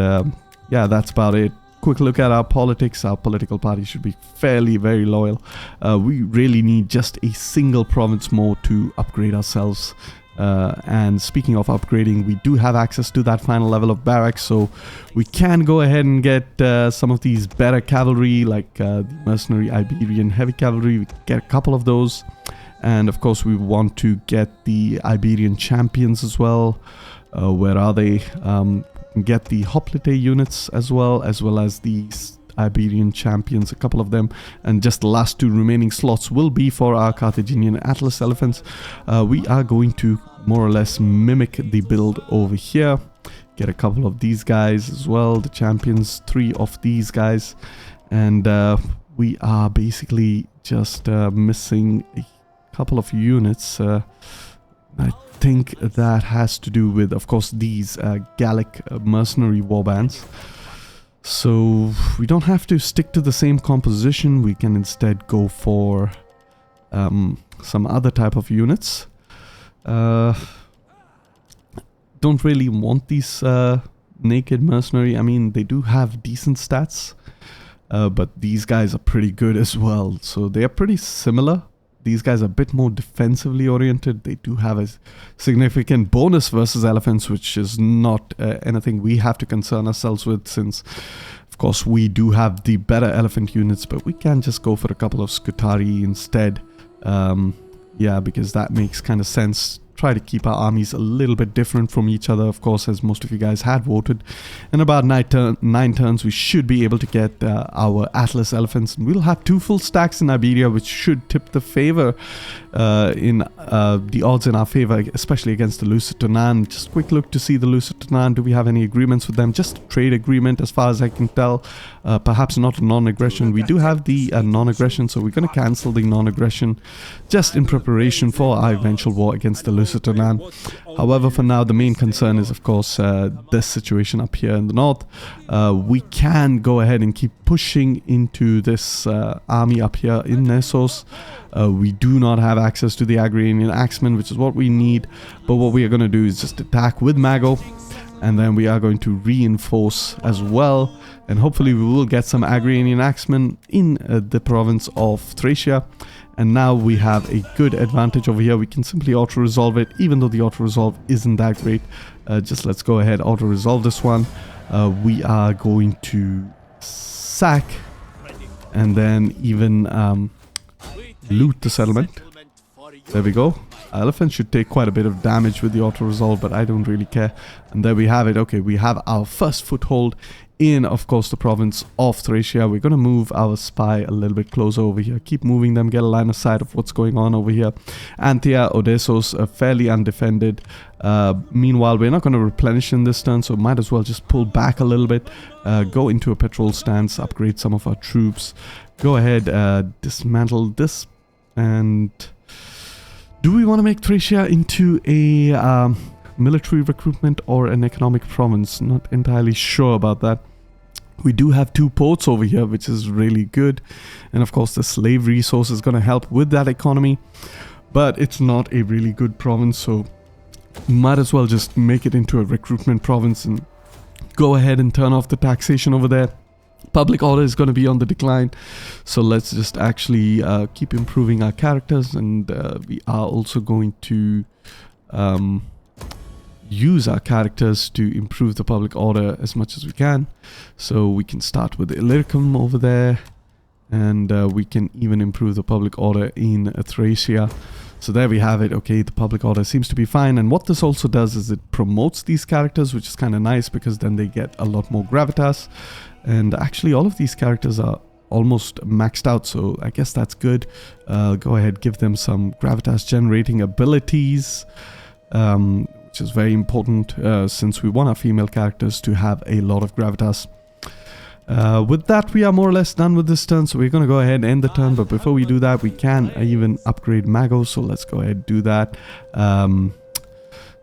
yeah, that's about it. Quick look at our politics. Our political party should be fairly, very loyal. We really need just a single province more to upgrade ourselves. And speaking of upgrading, we do have access to that final level of barracks, so we can go ahead and get some of these better cavalry, like the mercenary Iberian heavy cavalry. We can get a couple of those, and of course we want to get the Iberian champions as well. Where are they? Get the hoplite units as well as these Iberian champions, a couple of them, and just the last 2 remaining slots will be for our Carthaginian Atlas elephants. We are going to more or less mimic the build over here. Get a couple of these guys as well, the champions, 3 of these guys, and we are basically just missing a couple of units. I think that has to do with, of course, these Gallic mercenary warbands. So we don't have to stick to the same composition. We can instead go for some other type of units. Don't really want these naked mercenary. I mean, they do have decent stats, but these guys are pretty good as well. So they are pretty similar. These guys are a bit more defensively oriented. They do have a significant bonus versus elephants, which is not anything we have to concern ourselves with, since, of course, we do have the better elephant units, but we can just go for a couple of Scutari instead. Yeah, because that makes kind of sense. Try to keep our armies a little bit different from each other, of course, as most of you guys had voted. In about 9 turns, we should be able to get our Atlas elephants. And we'll have 2 full stacks in Iberia, which should tip the favor in the odds in our favor, especially against the Lusitanan. Just a quick look to see the Lusitanan. Do we have any agreements with them? Just a trade agreement, as far as I can tell. Perhaps not a non-aggression. We do have the non-aggression, so we're going to cancel the non-aggression just in preparation for our eventual war against the Lusitanan. However, for now, the main concern is, of course, this situation up here in the north. We can go ahead and keep pushing into this army up here in Nessos. We do not have access to the Agrarian Axemen, which is what we need. But what we are going to do is just attack with Mago, and then we are going to reinforce as well. And hopefully we will get some Agrarian Axemen in the province of Thracia. And now we have a good advantage over here. We can simply auto-resolve it, even though the auto-resolve isn't that great. Just let's go ahead, auto-resolve this one. We are going to sack and then even loot the settlement. There we go. Elephant should take quite a bit of damage with the auto-resolve, but I don't really care. And there we have it. Okay, we have our first foothold in, of course, the province of Thracia. We're going to move our spy a little bit closer over here. Keep moving them, get a line of sight of what's going on over here. Antia, Odessos, fairly undefended. Meanwhile, we're not going to replenish in this turn, so might as well just pull back a little bit. Go into a patrol stance, upgrade some of our troops. Go ahead, dismantle this. And do we want to make Thracia into a military recruitment or an economic province? Not entirely sure about that. We do have 2 ports over here, which is really good, and of course the slave resource is going to help with that economy, but it's not a really good province, so might as well just make it into a recruitment province and go ahead and turn off the taxation over there. Public order is going to be on the decline, so let's just actually keep improving our characters, and we are also going to use our characters to improve the public order as much as we can. So we can start with Illyricum over there, and we can even improve the public order in Thracia. So there we have it. Okay, the public order seems to be fine, and what this also does is it promotes these characters, which is kind of nice because then they get a lot more gravitas. And actually all of these characters are almost maxed out, so I guess that's good. Go ahead, give them some gravitas generating abilities, which is very important since we want our female characters to have a lot of gravitas. With that, we are more or less done with this turn, so we're going to go ahead and end the turn. But before we do that, we can even upgrade Mago, so let's go ahead and do that.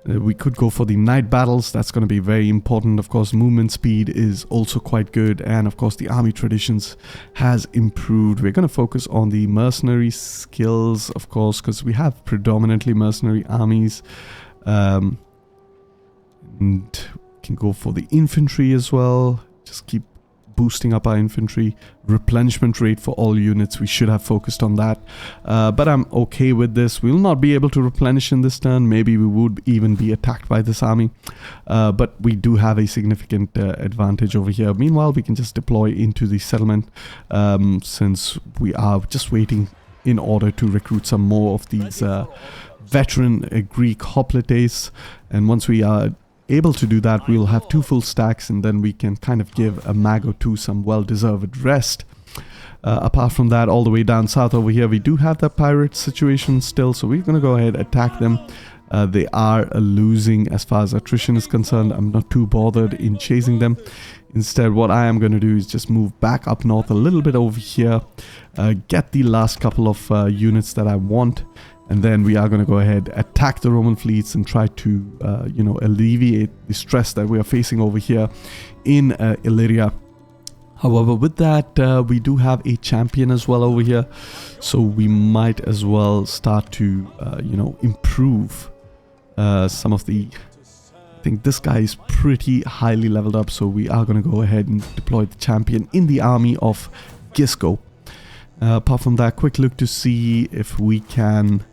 We could go for the night battles. That's going to be very important. Of course, movement speed is also quite good, and of course the army traditions has improved. We're going to focus on the mercenary skills, of course, because we have predominantly mercenary armies. And can go for the infantry as well. Just keep boosting up our infantry. Replenishment rate for all units, we should have focused on that, but I'm okay with this. We'll not be able to replenish in this turn. Maybe we would even be attacked by this army, but we do have a significant advantage over here. Meanwhile, we can just deploy into the settlement, since we are just waiting in order to recruit some more of these veteran Greek hoplites, and once we are able to do that, we'll have 2 full stacks, and then we can kind of give a Mago 2 some well-deserved rest. Apart from that, all the way down south over here, we do have the pirate situation still, so we're going to go ahead and attack them. They are losing as far as attrition is concerned. I'm not too bothered in chasing them. Instead, what I am going to do is just move back up north a little bit over here, get the last couple of units that I want, And then we are going to go ahead, attack the Roman fleets and try to, alleviate the stress that we are facing over here in Illyria. However, with that, we do have a champion as well over here. So we might as well start to, improve some of the... I think this guy is pretty highly leveled up. So we are going to go ahead and deploy the champion in the army of Gisco. Apart from that, quick look to see if we can...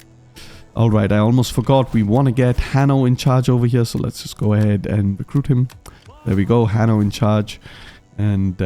Alright, I almost forgot. We want to get Hanno in charge over here. So let's just go ahead and recruit him. There we go, Hanno in charge. And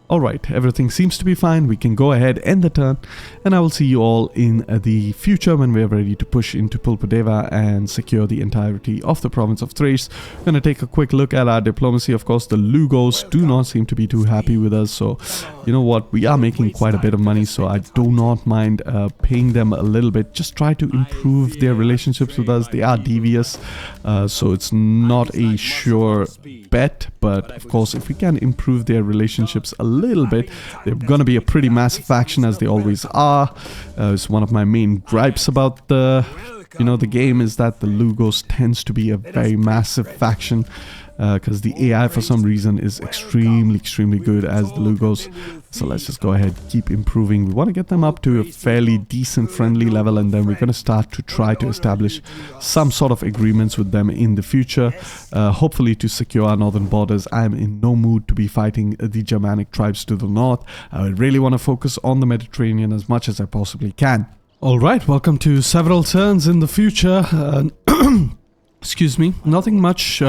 alright, everything seems to be fine. We can go ahead, end the turn. And I will see you all in the future when we're ready to push into Pulpodeva and secure the entirety of the province of Thrace. We're going to take a quick look at our diplomacy. Of course, the Lugos do not seem to be too happy with us. So, you know what? We are making quite a bit of money. So I do not mind paying them a little bit. Just try to improve their relationships with us. They are devious. So it's not a sure bet. But of course, if we can improve their relationships a little bit, they're going to be a pretty massive faction, as they always are. It's one of my main gripes about the game, is that the Lugos tends to be a very massive faction, because the AI for some reason is extremely good as the Lugos. So let's just go ahead, keep improving. We want to get them up to a fairly decent friendly level, and then we're going to start to try to establish some sort of agreements with them in the future, hopefully to secure our northern borders. I'm in no mood to be fighting the Germanic tribes to the north. I really want to focus on the Mediterranean as much as I possibly can. Alright, welcome to several turns in the future. Excuse me, nothing much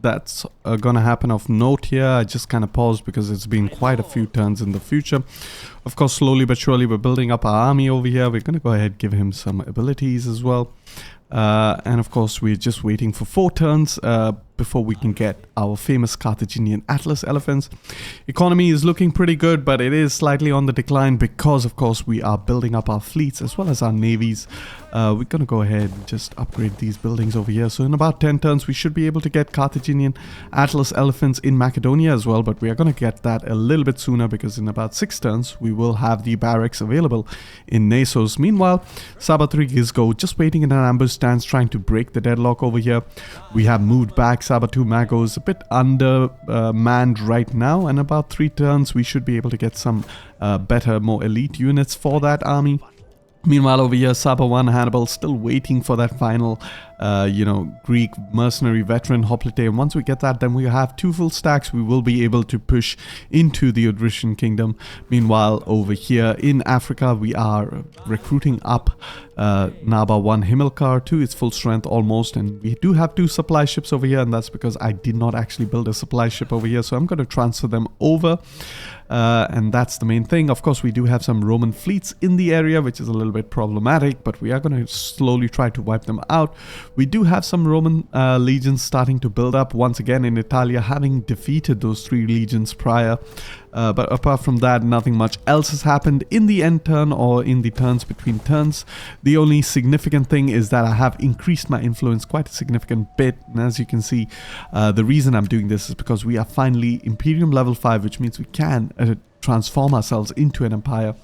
that's gonna happen of note here. I just kind of paused because it's been quite a few turns in the future. Of course, slowly but surely we're building up our army over here. We're gonna go ahead, give him some abilities as well. And of course, we're just waiting for 4 turns before we can get our famous Carthaginian Atlas elephants. Economy is looking pretty good, but it is slightly on the decline because, of course, we are building up our fleets as well as our navies. We're going to go ahead and just upgrade these buildings over here. So in about 10 turns, we should be able to get Carthaginian Atlas elephants in Macedonia as well, but we are going to get that a little bit sooner because in about 6 turns, we will have the barracks available in Nasos. Meanwhile, Sabatri Gisgo just waiting in an ambush stance, trying to break the deadlock over here. We have moved back Sabatu Magos, a bit under-manned right now, and about 3 turns we should be able to get some better, more elite units for that army. Meanwhile, over here, Saba 1 Hannibal still waiting for that final, Greek mercenary veteran hoplite. And once we get that, then we have 2 full stacks. We will be able to push into the Odrysian kingdom. Meanwhile, over here in Africa, we are recruiting up Naba 1 Himmelkar to its full strength almost. And we do have 2 supply ships over here, and that's because I did not actually build a supply ship over here. So I'm going to transfer them over. And that's the main thing. Of course, we do have some Roman fleets in the area, which is a little bit problematic, but we are going to slowly try to wipe them out. We do have some Roman legions starting to build up once again in Italia, having defeated those 3 legions prior. But apart from that, nothing much else has happened in the end turn or in the turns between turns. The only significant thing is that I have increased my influence quite a significant bit. And as you can see, the reason I'm doing this is because we are finally Imperium level 5, which means we can transform ourselves into an empire,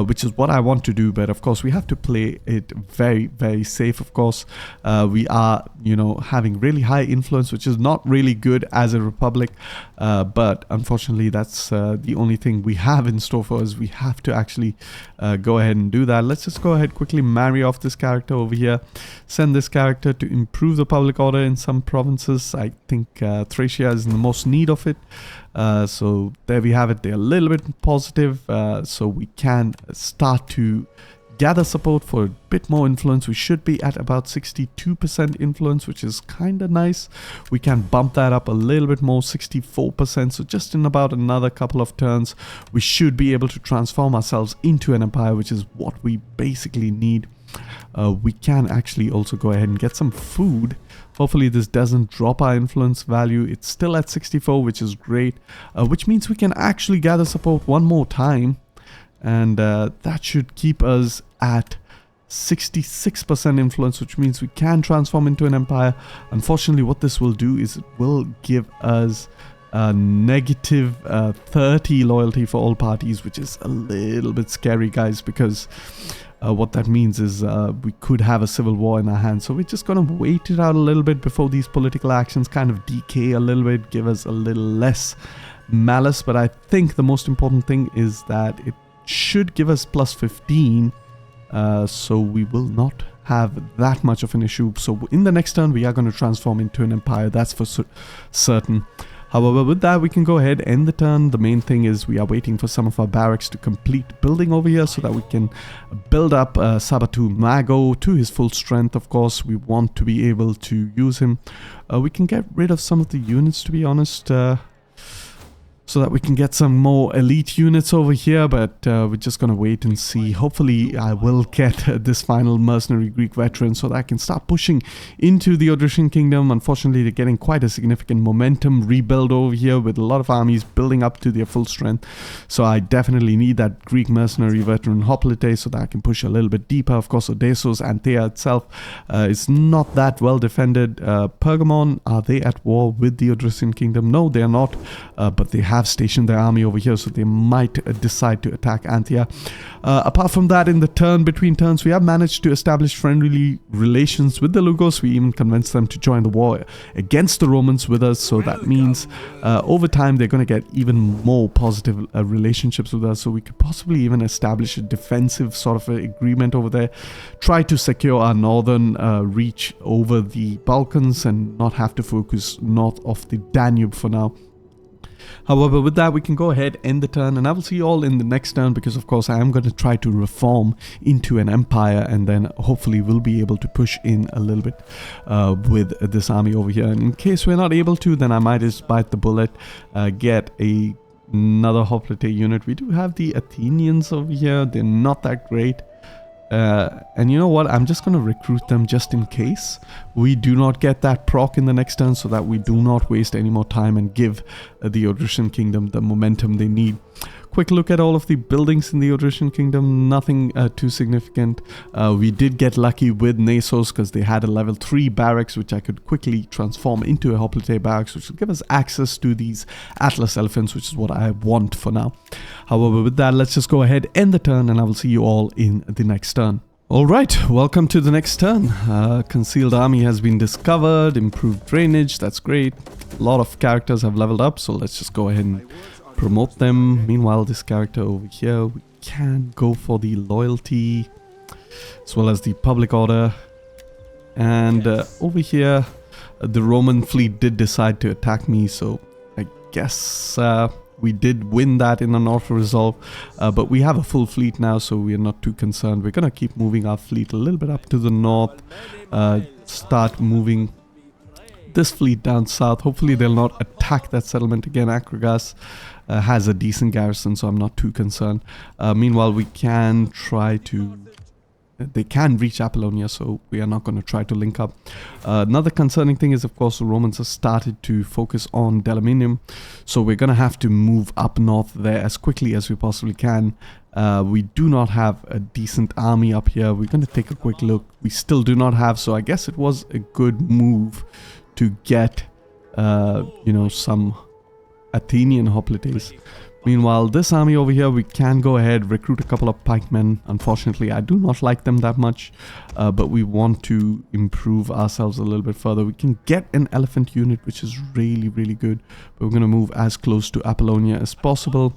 which is what I want to do. But of course, we have to play it very, very safe. Of course, we are, having really high influence, which is not really good as a republic. But unfortunately, that's the only thing we have in store for us. We have to actually go ahead and do that. Let's just go ahead quickly marry off this character over here. Send this character to improve the public order in some provinces. I think Thracia is in the most need of it. So there we have it. They're a little bit positive, so we can start to gather support for a bit more influence. We should be at about 62% influence, which is kind of nice. We can bump that up a little bit more, 64%. So just in about another couple of turns, we should be able to transform ourselves into an empire, which is what we basically need. We can actually also go ahead and get some food. Hopefully this doesn't drop our influence value. It's still at 64, which is great, which means we can actually gather support one more time. And that should keep us at 66% influence, which means we can transform into an empire. Unfortunately, what this will do is it will give us negative 30 loyalty for all parties, which is a little bit scary, guys, because what that means is we could have a civil war in our hands. So we're just going to wait it out a little bit before these political actions kind of decay a little bit, give us a little less malice. But I think the most important thing is that it should give us plus 15, so we will not have that much of an issue. So in the next turn we are going to transform into an empire, that's for certain. However, with that we can go ahead, end the turn. The main thing is we are waiting for some of our barracks to complete building over here so that we can build up Sabatu Mago to his full strength. Of course, we want to be able to use him. We can get rid of some of the units, to be honest, so that we can get some more elite units over here, but we're just going to wait and see. Hopefully I will get this final mercenary Greek veteran so that I can start pushing into the Odrysian kingdom. Unfortunately, they're getting quite a significant momentum rebuild over here with a lot of armies building up to their full strength. So I definitely need that Greek mercenary veteran hoplite so that I can push a little bit deeper. Of course, Odysseus and Thea itself is not that well defended. Pergamon, are they at war with the Odrysian kingdom? No, they are not, but they have stationed their army over here, so they might decide to attack Anthea. Apart from that, in the turn between turns, we have managed to establish friendly relations with the Lugos. We even convinced them to join the war against the Romans with us, so that means over time they're going to get even more positive relationships with us. So we could possibly even establish a defensive sort of agreement over there, try to secure our northern reach over the Balkans and not have to focus north of the Danube for now. However, with that, we can go ahead, end the turn, and I will see you all in the next turn, because of course I am going to try to reform into an empire, and then hopefully we'll be able to push in a little bit with this army over here. And in case we're not able to, then I might just bite the bullet, get another hoplite unit. We do have the Athenians over here. They're not that great. And you know what, I'm just going to recruit them just in case we do not get that proc in the next turn, so that we do not waste any more time and give the Odrysian kingdom the momentum they need. Quick look at all of the buildings in the Odrysian kingdom, nothing too significant. We did get lucky with Nasos because they had a level 3 barracks, which I could quickly transform into a hoplite barracks, which will give us access to these Atlas elephants, which is what I want for now. However, with that, let's just go ahead, end the turn, and I will see you all in the next turn. Alright, welcome to the next turn. Concealed army has been discovered, improved drainage, that's great. A lot of characters have leveled up, so let's just go ahead and promote them. Meanwhile, this character over here, we can go for the loyalty as well as the public order. And over here, the Roman fleet did decide to attack me, so I guess we did win that in an auto resolve, but we have a full fleet now, so we are not too concerned. We're gonna keep moving our fleet a little bit up to the north, start moving this fleet down south. Hopefully they'll not attack that settlement again. Acrogas has a decent garrison, so I'm not too concerned. Meanwhile, we can try to... They can reach Apollonia, so we are not going to try to link up. Another concerning thing is, of course, the Romans have started to focus on Delaminium, so we're going to have to move up north there as quickly as we possibly can. We do not have a decent army up here. We're going to take a quick look. We still do not have, so I guess it was a good move to get, you know, some Athenian hoplites. Meanwhile, this army over here, we can go ahead, recruit a couple of pikemen. Unfortunately, I do not like them that much, but we want to improve ourselves a little bit further. We can get an elephant unit, which is really, really good. But we're going to move as close to Apollonia as possible.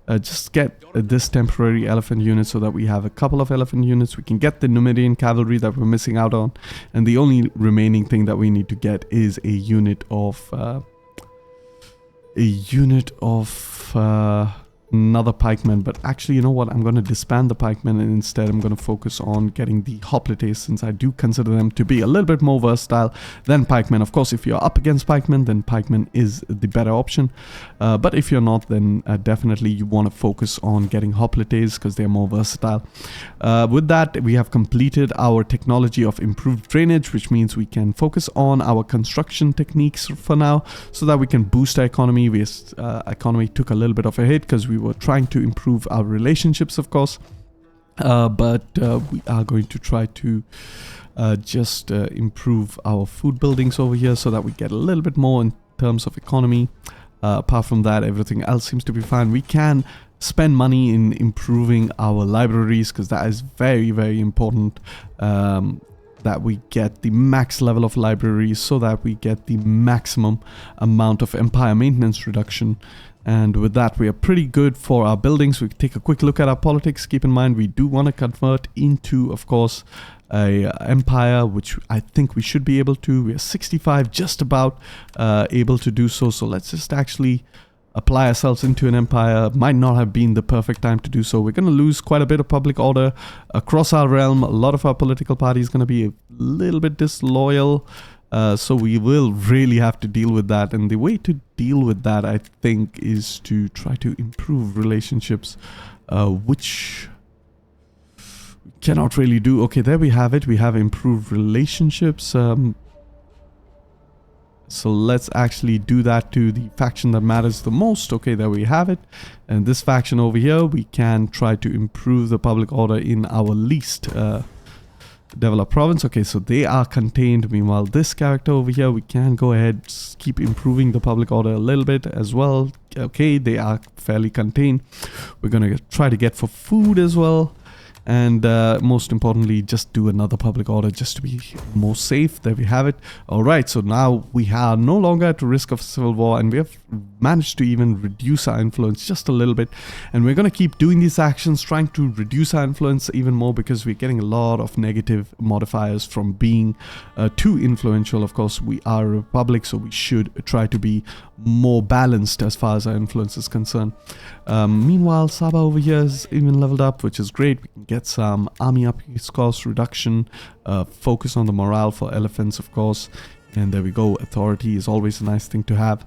Just get this temporary elephant unit so that we have a couple of elephant units. We can get the Numidian cavalry that we're missing out on. And the only remaining thing that we need to get is a unit of... another pikeman. But actually, you know what, I'm going to disband the pikemen, and instead I'm going to focus on getting the hoplites, since I do consider them to be a little bit more versatile than pikemen. Of course, if you're up against pikemen, then pikemen is the better option, but if you're not, then definitely you want to focus on getting hoplites because they're more versatile. With that, we have completed our technology of improved drainage, which means we can focus on our construction techniques for now, so that we can boost our economy. Economy took a little bit of a hit because we were trying to improve our relationships, of course, but we are going to try to just improve our food buildings over here so that we get a little bit more in terms of economy. Apart from that, everything else seems to be fine. We can spend money in improving our libraries, because that is very, very important, that we get the max level of libraries so that we get the maximum amount of empire maintenance reduction. And with that, we are pretty good for our buildings. We take a quick look at our politics. Keep in mind, we do want to convert into, of course, a empire, which I think we should be able to. We are 65, just about able to do so. So let's just actually apply ourselves into an empire. Might not have been the perfect time to do so. We're going to lose quite a bit of public order across our realm. A lot of our political party is going to be a little bit disloyal. So we will really have to deal with that. And the way to deal with that, I think, is to try to improve relationships, which we cannot really do. Okay, there we have it. We have improved relationships. So let's actually do that to the faction that matters the most. Okay, there we have it. And this faction over here, we can try to improve the public order in our least developed province. Okay, so they are contained. Meanwhile, this character over here, we can go ahead, keep improving the public order a little bit as well. Okay, they are fairly contained. We're gonna try to get for food as well. And most importantly, just do another public order just to be more safe. There we have it. All right, so now we are no longer at risk of civil war, and we have managed to even reduce our influence just a little bit. And we're going to keep doing these actions, trying to reduce our influence even more, because we're getting a lot of negative modifiers from being too influential. Of course, we are a republic, so we should try to be more balanced as far as our influence is concerned. Meanwhile, Saba over here is even leveled up, which is great. We can get some army upkeep cost reduction, focus on the morale for elephants, of course. And there we go. Authority is always a nice thing to have.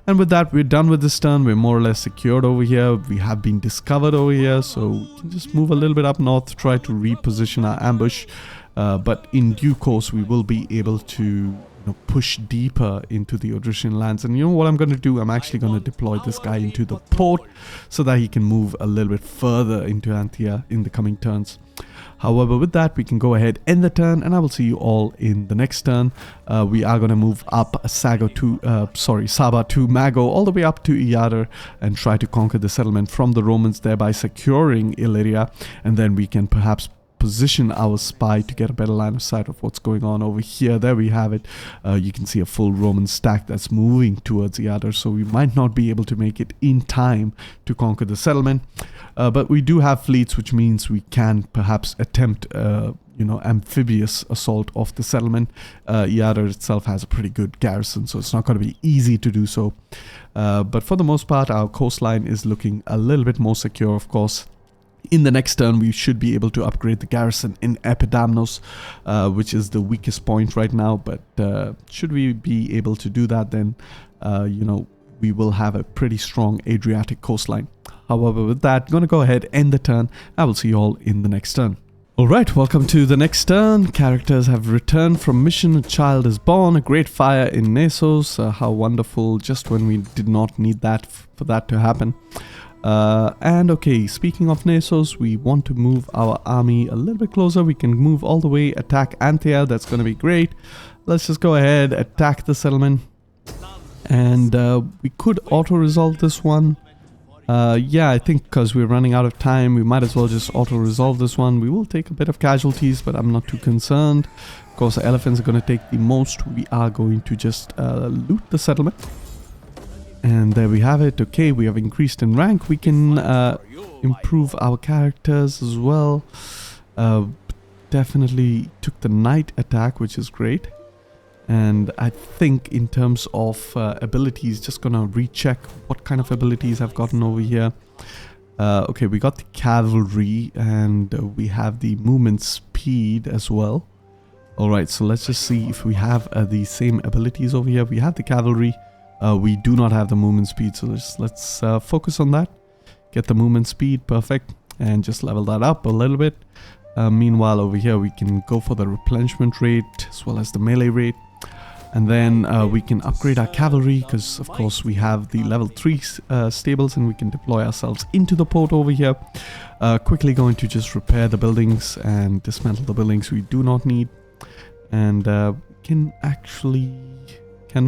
And with that, we're done with this turn. We're more or less secured over here. We have been discovered over here, so we can just move a little bit up north, try to reposition our ambush. But in due course, we will be able to push deeper into the Odrysian lands. And you know what I'm going to do? I'm actually going to deploy this guy into the port so that he can move a little bit further into Anthea in the coming turns. However, with that, we can go ahead, end the turn, and I will see you all in the next turn. We are going to move up Saba to Mago, all the way up to Iadar, and try to conquer the settlement from the Romans, thereby securing Illyria. And then we can perhaps position our spy to get a better line of sight of what's going on over here. There we have it. You can see a full Roman stack that's moving towards the other, so we might not be able to make it in time to conquer the settlement. But we do have fleets, which means we can perhaps attempt amphibious assault of the settlement. Iadar itself has a pretty good garrison, so it's not going to be easy to do so. But for the most part, our coastline is looking a little bit more secure, of course. In the next turn, we should be able to upgrade the garrison in Epidamnos, which is the weakest point right now. But should we be able to do that, then, we will have a pretty strong Adriatic coastline. However, with that, I'm going to go ahead, end the turn. I will see you all in the next turn. Alright, welcome to the next turn. Characters have returned from mission. A child is born. A great fire in Nessos. How wonderful, just when we did not need that for that to happen. And okay, speaking of Nessos, we want to move our army a little bit closer. We can move all the way, attack Anthea. That's going to be great. Let's just go ahead, attack the settlement. And we could auto-resolve this one. Yeah, I think because we're running out of time, we might as well just auto-resolve this one. We will take a bit of casualties, but I'm not too concerned. Of course, the elephants are going to take the most. We are going to just loot the settlement. And there we have it. Okay, we have increased in rank. We can improve our characters as well. Definitely took the knight attack, which is great. And I think in terms of abilities, just gonna recheck what kind of abilities I've gotten over here. Okay, we got the cavalry, and we have the movement speed as well. Alright, so let's just see if we have the same abilities over here. We have the cavalry. We do not have the movement speed, so let's focus on that. Get the movement speed, perfect, and just level that up a little bit. Meanwhile, over here we can go for the replenishment rate as well as the melee rate. And then we can upgrade our cavalry, because of course we have the level 3 stables, and we can deploy ourselves into the port over here. Quickly going to just repair the buildings and dismantle the buildings we do not need. And can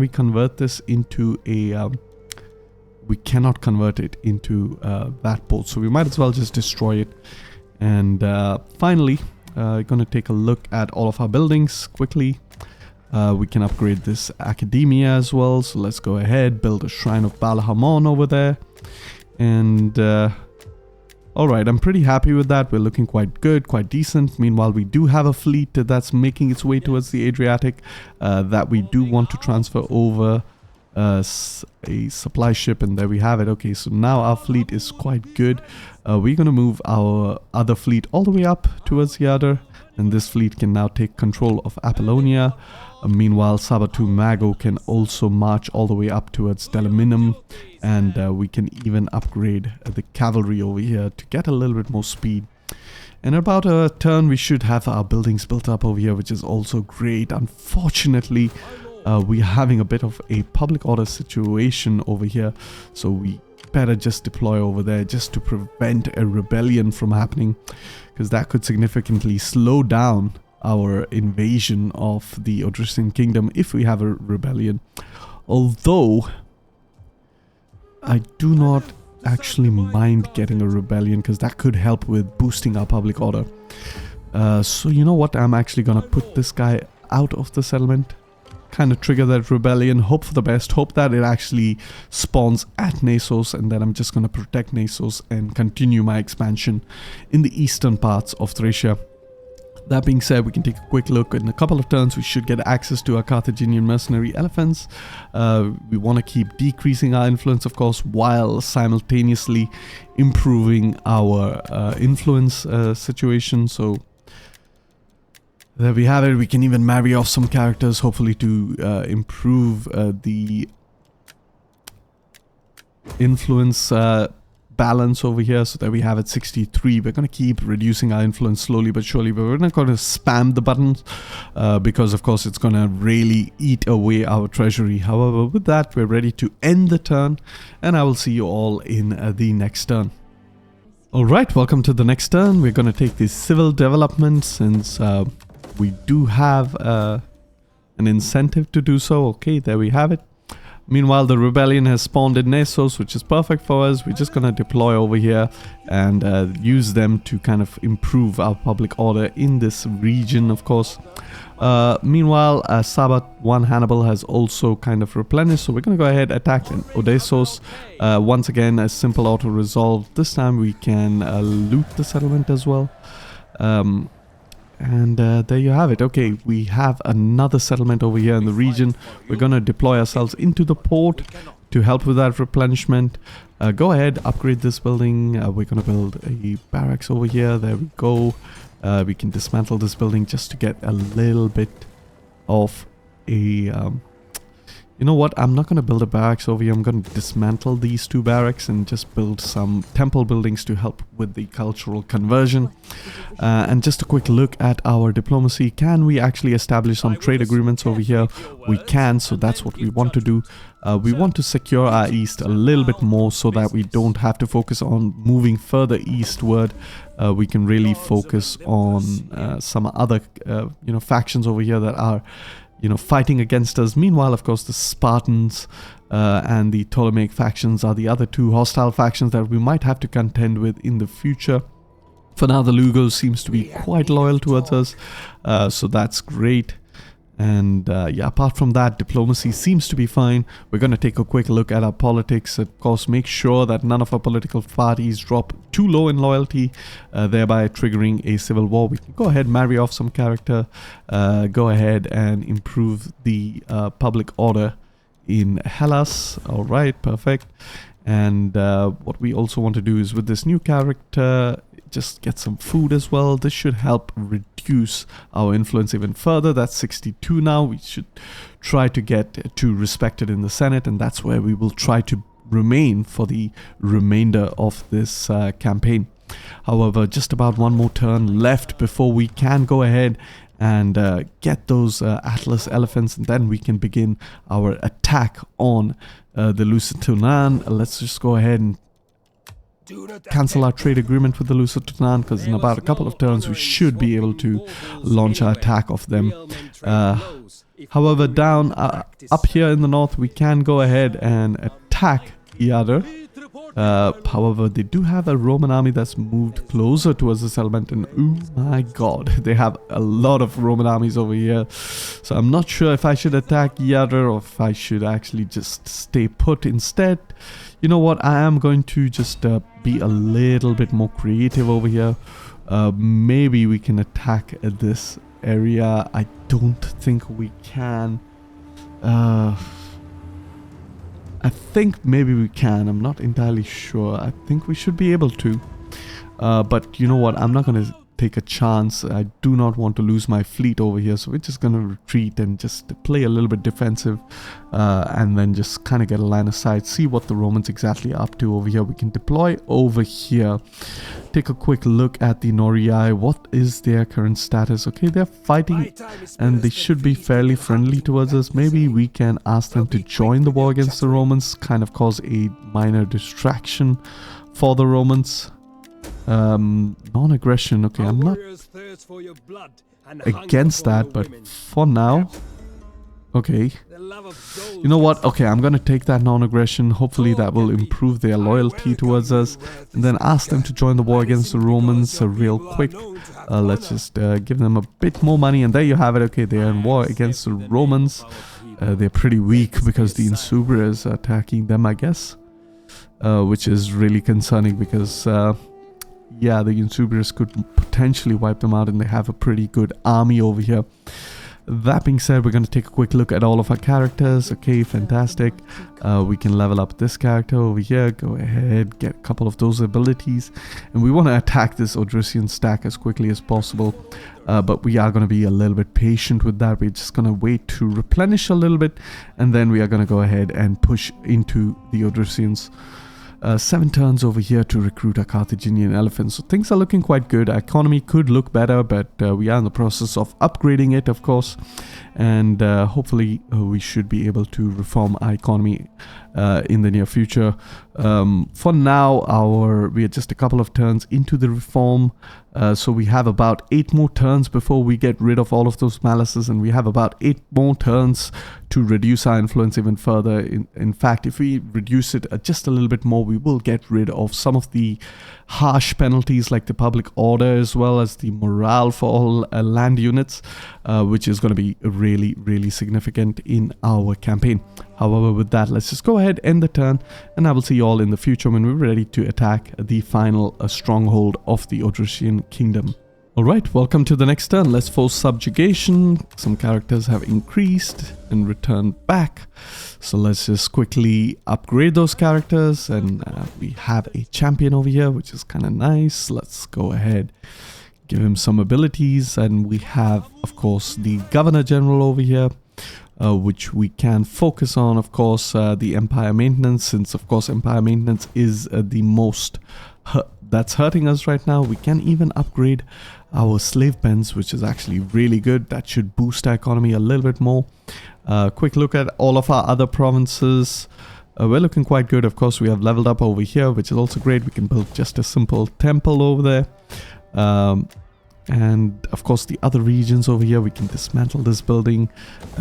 we convert this into a we cannot convert it into that port, so we might as well just destroy it. And finally, gonna take a look at all of our buildings quickly. We can upgrade this academia as well, so let's go ahead, build a shrine of Balahamon over there. And alright, I'm pretty happy with that. We're looking quite good, quite decent. Meanwhile, we do have a fleet that's making its way towards the Adriatic that we do want to transfer over a supply ship, and there we have it. Okay, so now our fleet is quite good. We're going to move our other fleet all the way up towards the other, and this fleet can now take control of Apollonia. Meanwhile, Sabatu Mago can also march all the way up towards Delaminum, and we can even upgrade the cavalry over here to get a little bit more speed. In about a turn, we should have our buildings built up over here, which is also great. Unfortunately, we are having a bit of a public order situation over here, so we better just deploy over there just to prevent a rebellion from happening, because that could significantly slow down our invasion of the Odrysian kingdom if we have a rebellion. Although I do not actually mind getting a rebellion, because that could help with boosting our public order. So you know what, I'm actually gonna put this guy out of the settlement, kind of trigger that rebellion, hope for the best, hope that it actually spawns at Nasos, and then I'm just going to protect Nasos and continue my expansion in the eastern parts of Thracia. That being said, we can take a quick look. In a couple of turns, we should get access to our Carthaginian mercenary elephants. We want to keep decreasing our influence, of course, while simultaneously improving our influence situation. So there we have it. We can even marry off some characters, hopefully to improve the influence balance over here. So there we have it, 63. We're going to keep reducing our influence slowly but surely, but we're not going to spam the buttons because of course it's going to really eat away our treasury. However, with that, we're ready to end the turn, and I will see you all in the next turn. Alright, welcome to the next turn. We're going to take the civil development, since we do have an incentive to do so. Okay, there we have it. Meanwhile, the rebellion has spawned in Nasos, which is perfect for us. We're just going to deploy over here and use them to kind of improve our public order in this region, of course. Meanwhile, Sabat 1 Hannibal has also kind of replenished, so we're going to go ahead, attack Odessos. Once again, a simple auto-resolve. This time we can loot the settlement as well. And there you have it. Okay, we have another settlement over here in the region. We're going to deploy ourselves into the port to help with that replenishment. Go ahead, upgrade this building. We're going to build a barracks over here. There we go. We can dismantle this building just to get a little bit of a... you know what, I'm not going to build a barracks over here. I'm going to dismantle these two barracks and just build some temple buildings to help with the cultural conversion. And just a quick look at our diplomacy. Can we actually establish some trade agreements over here? We can, so that's what we want to do. We want to secure our east a little bit more so that we don't have to focus on moving further eastward. We can really focus on some other factions over here that are fighting against us. Meanwhile, of course, the Spartans and the Ptolemaic factions are the other two hostile factions that we might have to contend with in the future. For now, the Lugos seems to be quite loyal towards us, so that's great. And yeah, apart from that, diplomacy seems to be fine. We're going to take a quick look at our politics. Of course, make sure that none of our political parties drop too low in loyalty, thereby triggering a civil war. We can go ahead, marry off some character, go ahead and improve the public order in Hellas. All right, perfect. And what we also want to do is, with this new character, just get some food as well. This should help reduce our influence even further. That's 62 now. We should try to get to respected in the Senate, and that's where we will try to remain for the remainder of this campaign. However, just about one more turn left before we can go ahead and get those Atlas elephants, and then we can begin our attack on the Lusitanan. Let's just go ahead and cancel our trade agreement with the Lusitanan, because in about a couple of turns we should be able to launch our attack of them. However, down up here in the north, we can go ahead and attack Iadar. However, they do have a Roman army that's moved closer towards the settlement, and oh my god, they have a lot of Roman armies over here. So I'm not sure if I should attack Iadar or if I should actually just stay put instead. You know what, I am going to just be a little bit more creative over here. Maybe we can attack this area. I don't think we can. I think maybe we can. I'm not entirely sure. I think we should be able to. But you know what? I'm not going to take a chance. I do not want to lose my fleet over here. So we're just going to retreat and just play a little bit defensive. And then just kind of get a line of sight. See what the Romans exactly are up to over here. We can deploy over here. Take a quick look at the Norii. What is their current status? Okay, they're fighting and they should be fairly friendly towards us. Maybe we can ask them to join the war against the Romans, kind of cause a minor distraction for the Romans. Non-aggression. Okay, I'm not against that, but for now, okay. You know what? Okay, I'm gonna take that non-aggression. Hopefully that will improve their loyalty towards us, and then ask them to join the war against the Romans real quick. Let's just give them a bit more money, and there you have it. Okay, they're in war against the Romans. They're pretty weak because the Insubrians are attacking them, I guess, which is really concerning because yeah, the Insubrians could potentially wipe them out, and they have a pretty good army over here. That being said, we're going to take a quick look at all of our characters. Okay, fantastic. We can level up this character over here. Go ahead, get a couple of those abilities. And we want to attack this Odrysian stack as quickly as possible. But we are going to be a little bit patient with that. We're just going to wait to replenish a little bit. And then we are going to go ahead and push into the Odrysians. 7 turns over here to recruit a Carthaginian elephant. So things are looking quite good. Our economy could look better, but we are in the process of upgrading it, of course. And hopefully we should be able to reform our economy in the near future. For now, we are just a couple of turns into the reform. So we have about 8 more turns before we get rid of all of those malices, and we have about 8 more turns to reduce our influence even further. In fact, if we reduce it just a little bit more, we will get rid of some of the harsh penalties like the public order, as well as the morale for all land units, which is going to be really, really significant in our campaign. However, with that, let's just go ahead, end the turn, and I will see you all in the future when we're ready to attack the final stronghold of the Odrysian kingdom. Alright, welcome to the next turn. Let's force subjugation. Some characters have increased and returned back. So let's just quickly upgrade those characters, and we have a champion over here, which is kind of nice. Let's go ahead, give him some abilities, and we have, of course, the Governor General over here. Which we can focus on, of course, the Empire Maintenance, since of course Empire Maintenance is the most that's hurting us right now. We can even upgrade our slave pens, which is actually really good. That should boost our economy a little bit more. Quick look at all of our other provinces. We're looking quite good. Of course, we have leveled up over here, which is also great. We can build just a simple temple over there. And of course the other regions over here, we can dismantle this building.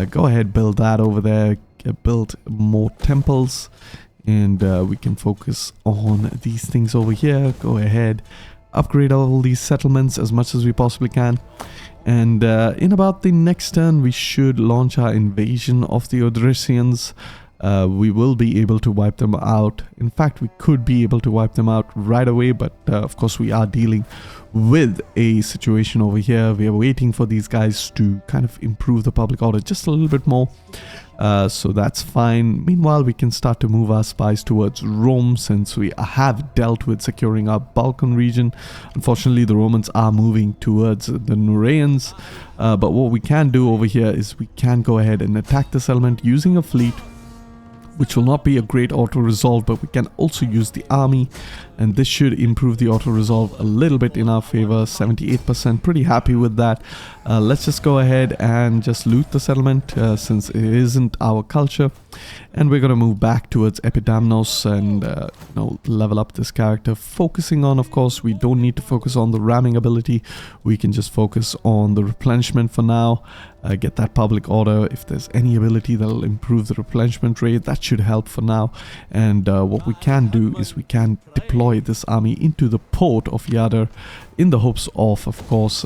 Go ahead, build that over there, build more temples, and we can focus on these things over here. Go ahead, upgrade all these settlements as much as we possibly can. And in about the next turn, we should launch our invasion of the Odrysians. We will be able to wipe them out. In fact, we could be able to wipe them out right away, but of course we are dealing with a situation over here. We are waiting for these guys to kind of improve the public order just a little bit more. So that's fine. Meanwhile, we can start to move our spies towards Rome, since we have dealt with securing our Balkan region. Unfortunately, the Romans are moving towards the Nuraeans. But what we can do over here is we can go ahead and attack the settlement using a fleet, which will not be a great auto resolve, but we can also use the army and this should improve the auto resolve a little bit in our favor. 78%, pretty happy with that. Let's just go ahead and just loot the settlement since it isn't our culture, and we're going to move back towards Epidamnos and level up this character, focusing on, of course, we don't need to focus on the ramming ability. We can just focus on the replenishment for now. Get that public order. If there's any ability that'll improve the replenishment rate, that should help for now. And what we can do is we can deploy this army into the port of Yadar in the hopes of course,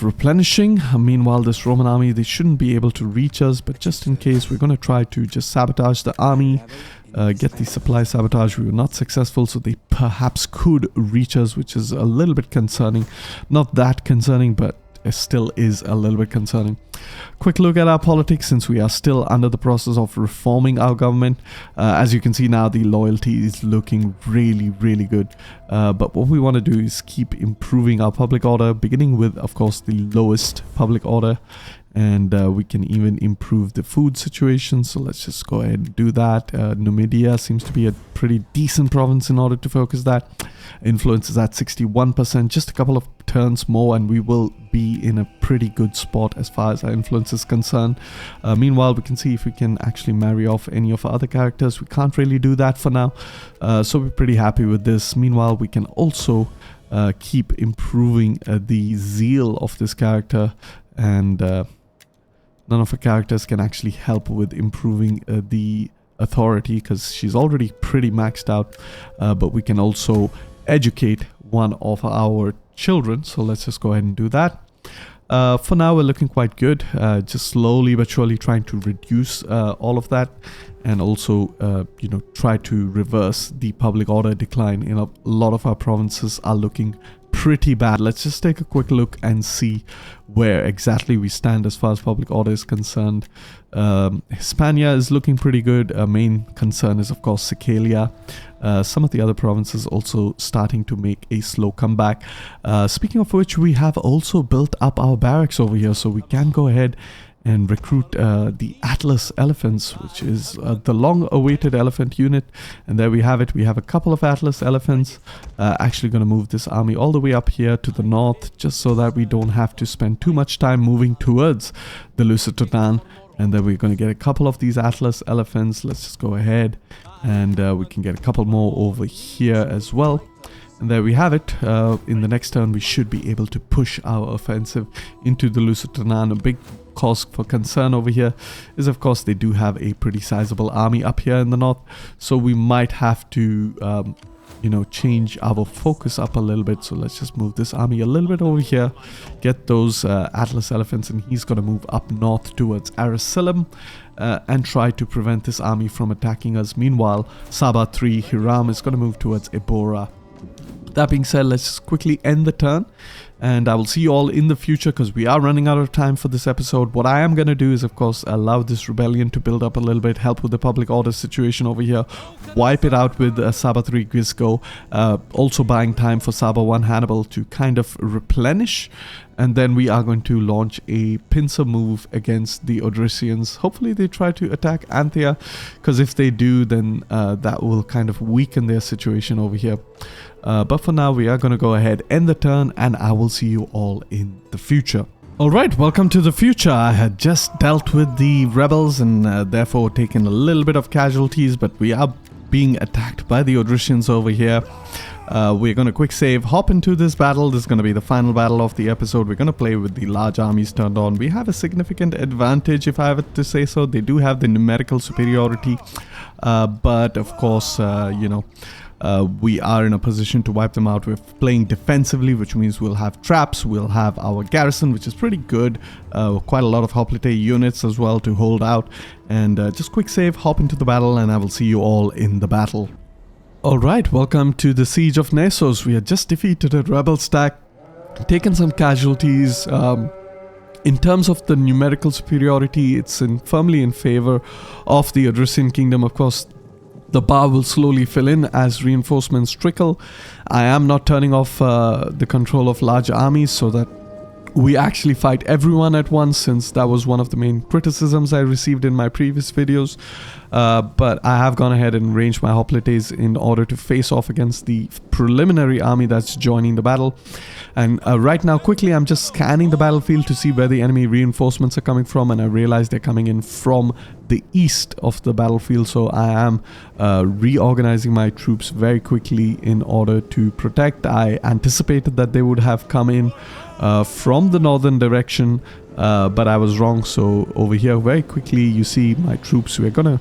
replenishing. Meanwhile, this Roman army, they shouldn't be able to reach us, but just in case, we're going to try to just sabotage the army, get the supply sabotage. We were not successful, so they perhaps could reach us, which is a little bit concerning. Not that concerning, but it still is a little bit concerning. Quick look at our politics, since we are still under the process of reforming our government. As you can see now, the loyalty is looking really, really good. But what we want to do is keep improving our public order, beginning with, of course, the lowest public order. And we can even improve the food situation, so let's just go ahead and do that. Numidia seems to be a pretty decent province in order to focus that. Influence is at 61%, just a couple of turns more and we will be in a pretty good spot as far as our influence is concerned. Meanwhile, we can see if we can actually marry off any of our other characters. We can't really do that for now, so we're pretty happy with this. Meanwhile, we can also keep improving the zeal of this character, and none of her characters can actually help with improving the authority because she's already pretty maxed out, but we can also educate one of our children, so let's just go ahead and do that. For now, we're looking quite good, just slowly but surely trying to reduce all of that, and also try to reverse the public order decline. A lot of our provinces are looking pretty bad. Let's just take a quick look and see where exactly we stand as far as public order is concerned. Hispania is looking pretty good. Main concern is, of course, Sicalia. Some of the other provinces also starting to make a slow comeback. Speaking of which, we have also built up our barracks over here, so we can go ahead and recruit the Atlas elephants, which is the long-awaited elephant unit. And there we have it. We have a couple of Atlas elephants. Actually going to move this army all the way up here to the north, just so that we don't have to spend too much time moving towards the Lusitania. And then we're going to get a couple of these Atlas elephants. Let's just go ahead and we can get a couple more over here as well. And there we have it. In the next turn, we should be able to push our offensive into the Lusitania. A big cause for concern over here is, of course, they do have a pretty sizable army up here in the north. So we might have to, change our focus up a little bit. So let's just move this army a little bit over here, get those Atlas elephants, and he's going to move up north towards Arasilum and try to prevent this army from attacking us. Meanwhile, Saba 3 Hiram is going to move towards Ebora. That being said, let's just quickly end the turn, and I will see you all in the future because we are running out of time for this episode. What I am going to do is, of course, allow this rebellion to build up a little bit, help with the public order situation over here, wipe it out with Saba 3 Gisco, also buying time for Saba 1 Hannibal to kind of replenish. And then we are going to launch a pincer move against the Odrysians. Hopefully they try to attack Anthea, because if they do, then that will kind of weaken their situation over here. But for now, we are going to go ahead, end the turn, and I will see you all in the future. Alright, welcome to the future. I had just dealt with the rebels and therefore taken a little bit of casualties, but we are being attacked by the Odrysians over here. We're going to quick save, hop into this battle. This is going to be the final battle of the episode. We're going to play with the large armies turned on. We have a significant advantage, if I have to say so. They do have the numerical superiority, but of course, we are in a position to wipe them out. We're playing defensively, which means we'll have traps, we'll have our garrison, which is pretty good, quite a lot of hoplite units as well to hold out, and just quick save, hop into the battle, and I will see you all in the battle. Alright, welcome to the Siege of Nessos. We had just defeated a rebel stack, taken some casualties. In terms of the numerical superiority, it's firmly in favor of the Odrysian kingdom. Of course, the bar will slowly fill in as reinforcements trickle. I am not turning off the control of large armies so that we actually fight everyone at once, since that was one of the main criticisms I received in my previous videos. But I have gone ahead and arranged my hoplites in order to face off against the preliminary army that's joining the battle. And right now, quickly, I'm just scanning the battlefield to see where the enemy reinforcements are coming from, and I realize they're coming in from the east of the battlefield. So I am reorganizing my troops very quickly in order to protect. I anticipated that they would have come in from the northern direction, but I was wrong. So over here, very quickly, you see my troops. We're gonna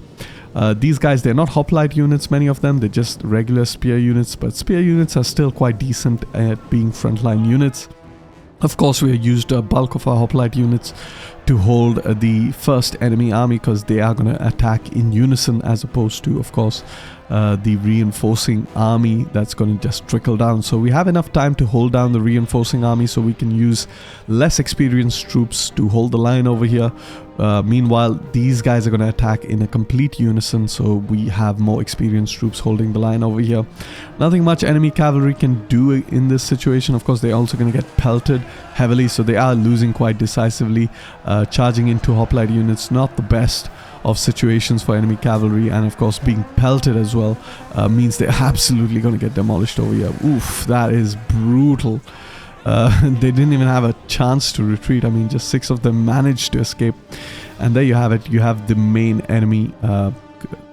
these guys, they're not hoplite units, many of them, they're just regular spear units, but spear units are still quite decent at being frontline units. Of course, we used a bulk of our hoplite units to hold the first enemy army, because they are going to attack in unison, as opposed to, of course, the reinforcing army that's going to just trickle down. So we have enough time to hold down the reinforcing army, so we can use less experienced troops to hold the line over here. Meanwhile, these guys are going to attack in a complete unison, so we have more experienced troops holding the line over here. Nothing much enemy cavalry can do in this situation. Of course, they're also going to get pelted heavily, so they are losing quite decisively. Charging into hoplite units, not the best of situations for enemy cavalry, and of course being pelted as well means they're absolutely going to get demolished over here. Oof, that is brutal. They didn't even have a chance to retreat. I mean, just 6 of them managed to escape, and there you have it. You have the main enemy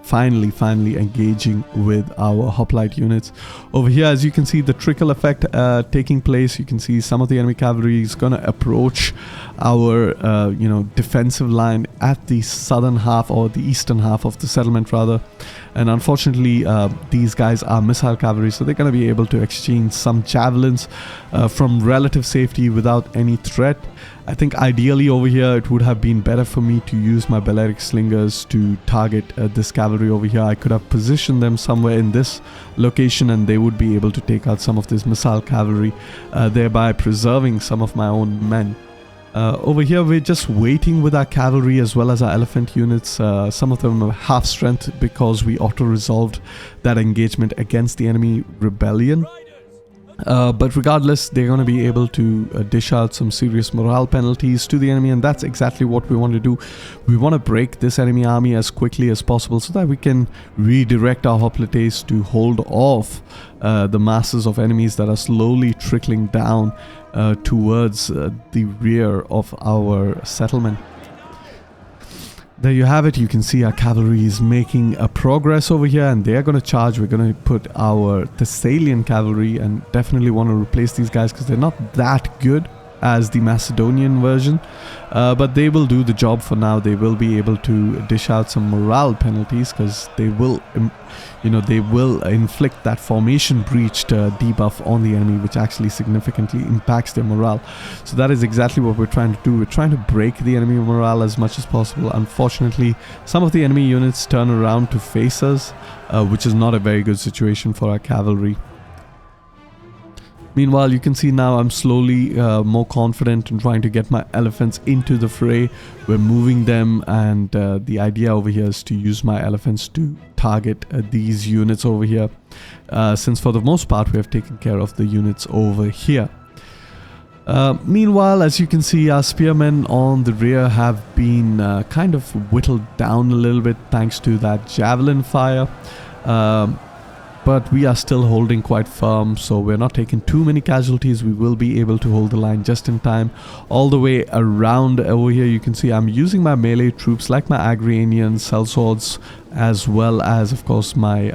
finally engaging with our hoplite units. Over here, as you can see, the trickle effect taking place. You can see some of the enemy cavalry is going to approach our defensive line at the southern half, or the eastern half of the settlement rather. And unfortunately, these guys are missile cavalry, so they're going to be able to exchange some javelins from relative safety without any threat. I think ideally over here it would have been better for me to use my Balearic slingers to target this cavalry over here. I could have positioned them somewhere in this location, and they would be able to take out some of this missile cavalry, thereby preserving some of my own men. Over here, we're just waiting with our cavalry as well as our elephant units. Some of them are half strength because we auto-resolved that engagement against the enemy rebellion. But regardless, they're going to be able to dish out some serious morale penalties to the enemy, and that's exactly what we want to do. We want to break this enemy army as quickly as possible so that we can redirect our hoplites to hold off the masses of enemies that are slowly trickling down towards the rear of our settlement. There you have it. You can see our cavalry is making a progress over here, and they are going to charge. We're going to put our Thessalian cavalry, and definitely want to replace these guys because they're not that good as the Macedonian version, but they will do the job for now. They will be able to dish out some morale penalties because they will inflict that formation breached debuff on the enemy, which actually significantly impacts their morale. So that is exactly what we're trying to do. We're trying to break the enemy morale as much as possible. Unfortunately, some of the enemy units turn around to face us, which is not a very good situation for our cavalry. Meanwhile, you can see now I'm slowly more confident in trying to get my elephants into the fray. We're moving them, and the idea over here is to use my elephants to target these units over here, since for the most part we have taken care of the units over here. Meanwhile, as you can see, our spearmen on the rear have been kind of whittled down a little bit thanks to that javelin fire. But we are still holding quite firm, so we're not taking too many casualties. We will be able to hold the line just in time. All the way around over here, you can see I'm using my melee troops like my Agrianians, sellswords, as well as, of course, my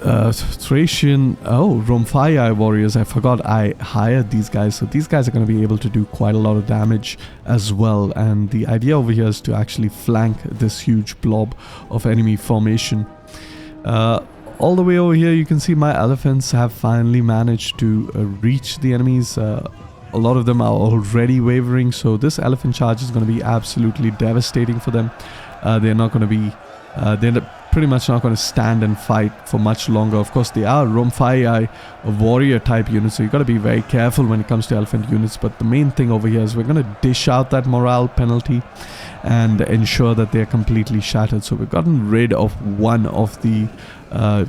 Thracian, Romphii warriors. I forgot I hired these guys, so these guys are going to be able to do quite a lot of damage as well. And the idea over here is to actually flank this huge blob of enemy formation. All the way over here, you can see my elephants have finally managed to reach the enemies. A lot of them are already wavering, so this elephant charge is going to be absolutely devastating for them. They're not going to be they're pretty much not going to stand and fight for much longer. Of course, they are Romphii warrior type units, so you've got to be very careful when it comes to elephant units. But the main thing over here is we're going to dish out that morale penalty and ensure that they're completely shattered. So we've gotten rid of one of the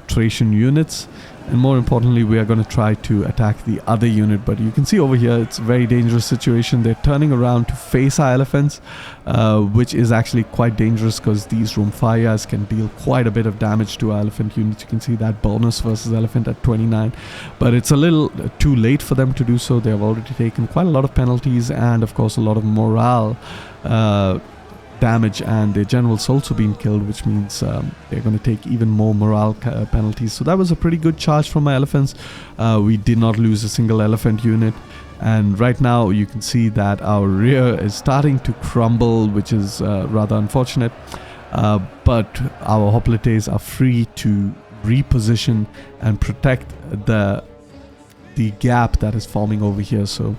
Thracian units, and more importantly, we are going to try to attack the other unit. But you can see over here, it's a very dangerous situation. They're turning around to face our elephants, which is actually quite dangerous because these Rumfayas can deal quite a bit of damage to our elephant units. You can see that bonus versus elephant at 29, but it's a little too late for them to do so. They have already taken quite a lot of penalties and of course a lot of morale damage, and their general's also been killed, which means they're going to take even more morale penalties. So that was a pretty good charge from my elephants. We did not lose a single elephant unit, and right now you can see that our rear is starting to crumble, which is rather unfortunate, but our hoplites are free to reposition and protect the gap that is forming over here. So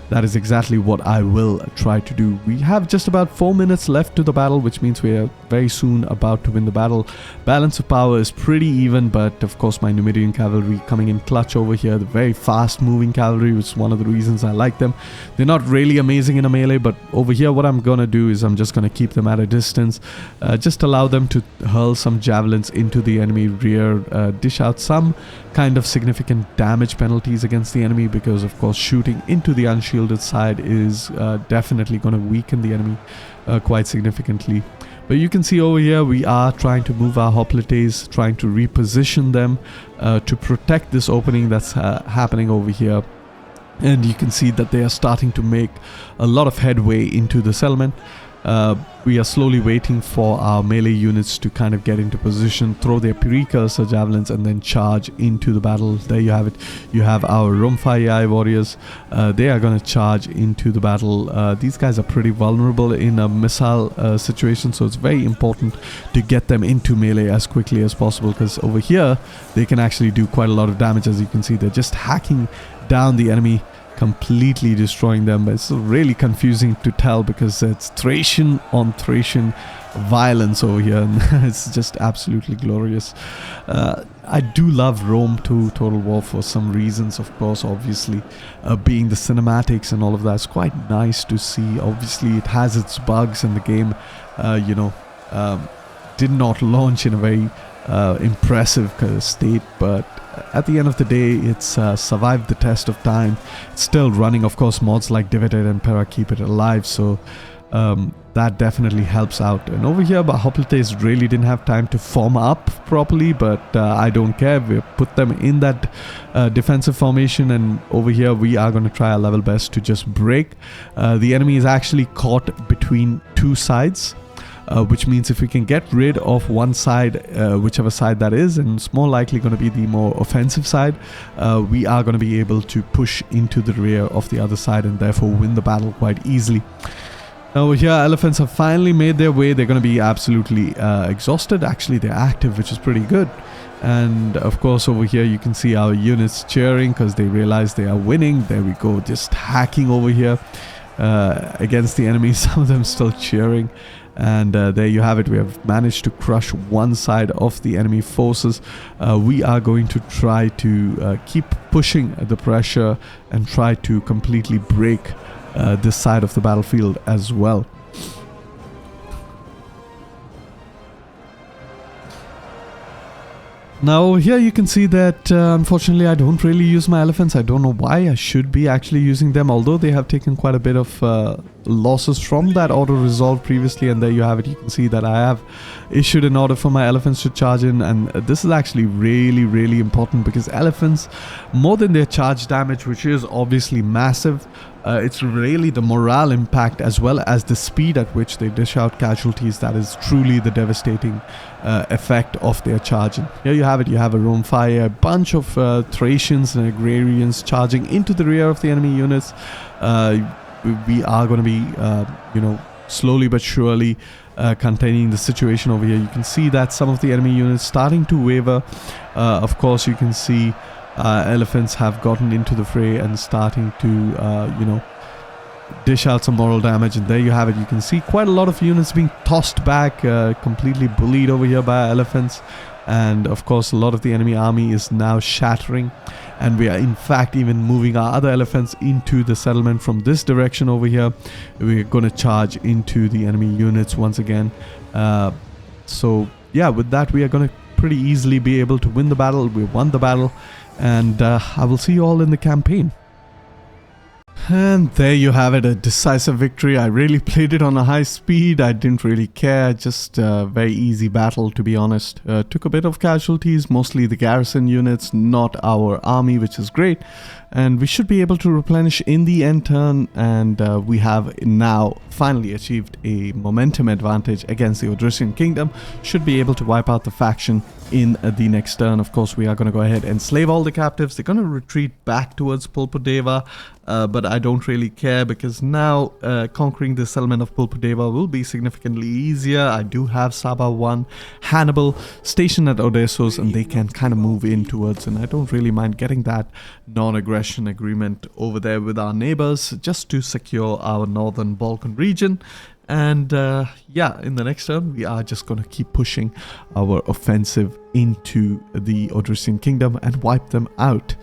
that is exactly what I will try to do. We have just about 4 minutes left to the battle, which means we are very soon about to win the battle. Balance of power is pretty even, but of course my Numidian cavalry coming in clutch over here. The very fast moving cavalry, which is one of the reasons I like them. They're not really amazing in a melee, but over here what I'm gonna do is I'm just gonna keep them at a distance, just allow them to hurl some javelins into the enemy rear, dish out some kind of significant damage penalties against the enemy, because of course shooting into the unshielded side is definitely going to weaken the enemy quite significantly. But you can see over here we are trying to move our hoplites, trying to reposition them to protect this opening that's happening over here. And you can see that they are starting to make a lot of headway into the settlement. We are slowly waiting for our melee units to kind of get into position, throw their precursor javelins, and then charge into the battle. There you have it. You have our Rumfayai warriors. They are going to charge into the battle. These guys are pretty vulnerable in a missile situation, so it's very important to get them into melee as quickly as possible, because over here they can actually do quite a lot of damage. As you can see, they're just hacking down the enemy, completely destroying them. But it's really confusing to tell because it's Thracian on Thracian violence over here, and it's just absolutely glorious. I do love Rome 2 Total War for some reasons, of course. Obviously being the cinematics and all of that is quite nice to see. Obviously it has its bugs, and the game did not launch in a very impressive state, but at the end of the day it's survived the test of time. It's still running. Of course mods like Divided and Impera keep it alive, so that definitely helps out. And over here our hoplites really didn't have time to form up properly, but I don't care. We put them in that defensive formation, and over here we are going to try our level best to just break. The enemy is actually caught between two sides, which means if we can get rid of one side, whichever side that is, and it's more likely going to be the more offensive side, we are going to be able to push into the rear of the other side and therefore win the battle quite easily. Over here elephants have finally made their way. They're going to be absolutely exhausted. Actually they're active, which is pretty good. And of course over here you can see our units cheering because they realize they are winning. There we go, just hacking over here against the enemy. Some of them still cheering. And there you have it. We have managed to crush one side of the enemy forces. We are going to try to keep pushing the pressure and try to completely break this side of the battlefield as well. Now here you can see that unfortunately I don't really use my elephants. I don't know why. I should be actually using them, although they have taken quite a bit of losses from that auto resolve previously. And there you have it. You can see that I have issued an order for my elephants to charge in, and this is actually really important because elephants, more than their charge damage, which is obviously massive, it's really the morale impact as well as the speed at which they dish out casualties that is truly the devastating effect of their charging. Here you have it. You have a Rome fire, a bunch of Thracians and Agrarians charging into the rear of the enemy units. We are going to be, slowly but surely containing the situation over here. You can see that some of the enemy units starting to waver. Of course, you can see elephants have gotten into the fray and starting to, dish out some moral damage. And there you have it. You can see quite a lot of units being tossed back, completely bullied over here by elephants. And of course, a lot of the enemy army is now shattering. And we are in fact even moving our other elephants into the settlement from this direction over here. We're going to charge into the enemy units once again. So yeah, with that we are going to pretty easily be able to win the battle. We won the battle, and I will see you all in the campaign. And there you have it, a decisive victory. I really played it on a high speed. I didn't really care, just a very easy battle, to be honest. Took a bit of casualties, mostly the garrison units, not our army, which is great. And we should be able to replenish in the end turn, and we have now finally achieved a momentum advantage against the Odrysian kingdom. Should be able to wipe out the faction in the next turn. Of course, we are going to go ahead and enslave all the captives. They're going to retreat back towards Pulpodeva, but I don't really care, because now conquering the settlement of Pulpodeva will be significantly easier. I do have Saba 1, Hannibal stationed at Odessos, and they can kind of move in towards, and I don't really mind getting that non-aggression agreement over there with our neighbors, just to secure our northern Balkan region. And yeah, in the next turn, we are just going to keep pushing our offensive into the Odrysian kingdom and wipe them out.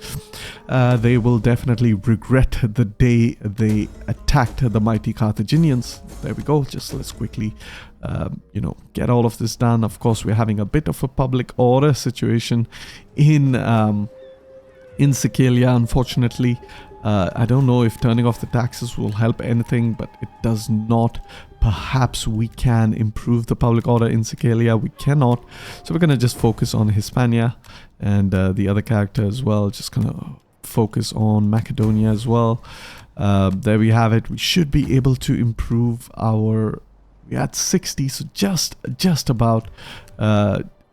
They will definitely regret the day they attacked the mighty Carthaginians. There we go. Just let's quickly, get all of this done. Of course, we're having a bit of a public order situation in Sicilia, unfortunately. I don't know if turning off the taxes will help anything, but it does not. Perhaps we can improve the public order in Sicilia. We cannot. So we're going to just focus on Hispania and the other character as well. Just going to focus on Macedonia as well. There we have it. We should be able to improve our... We're at 60, so just about...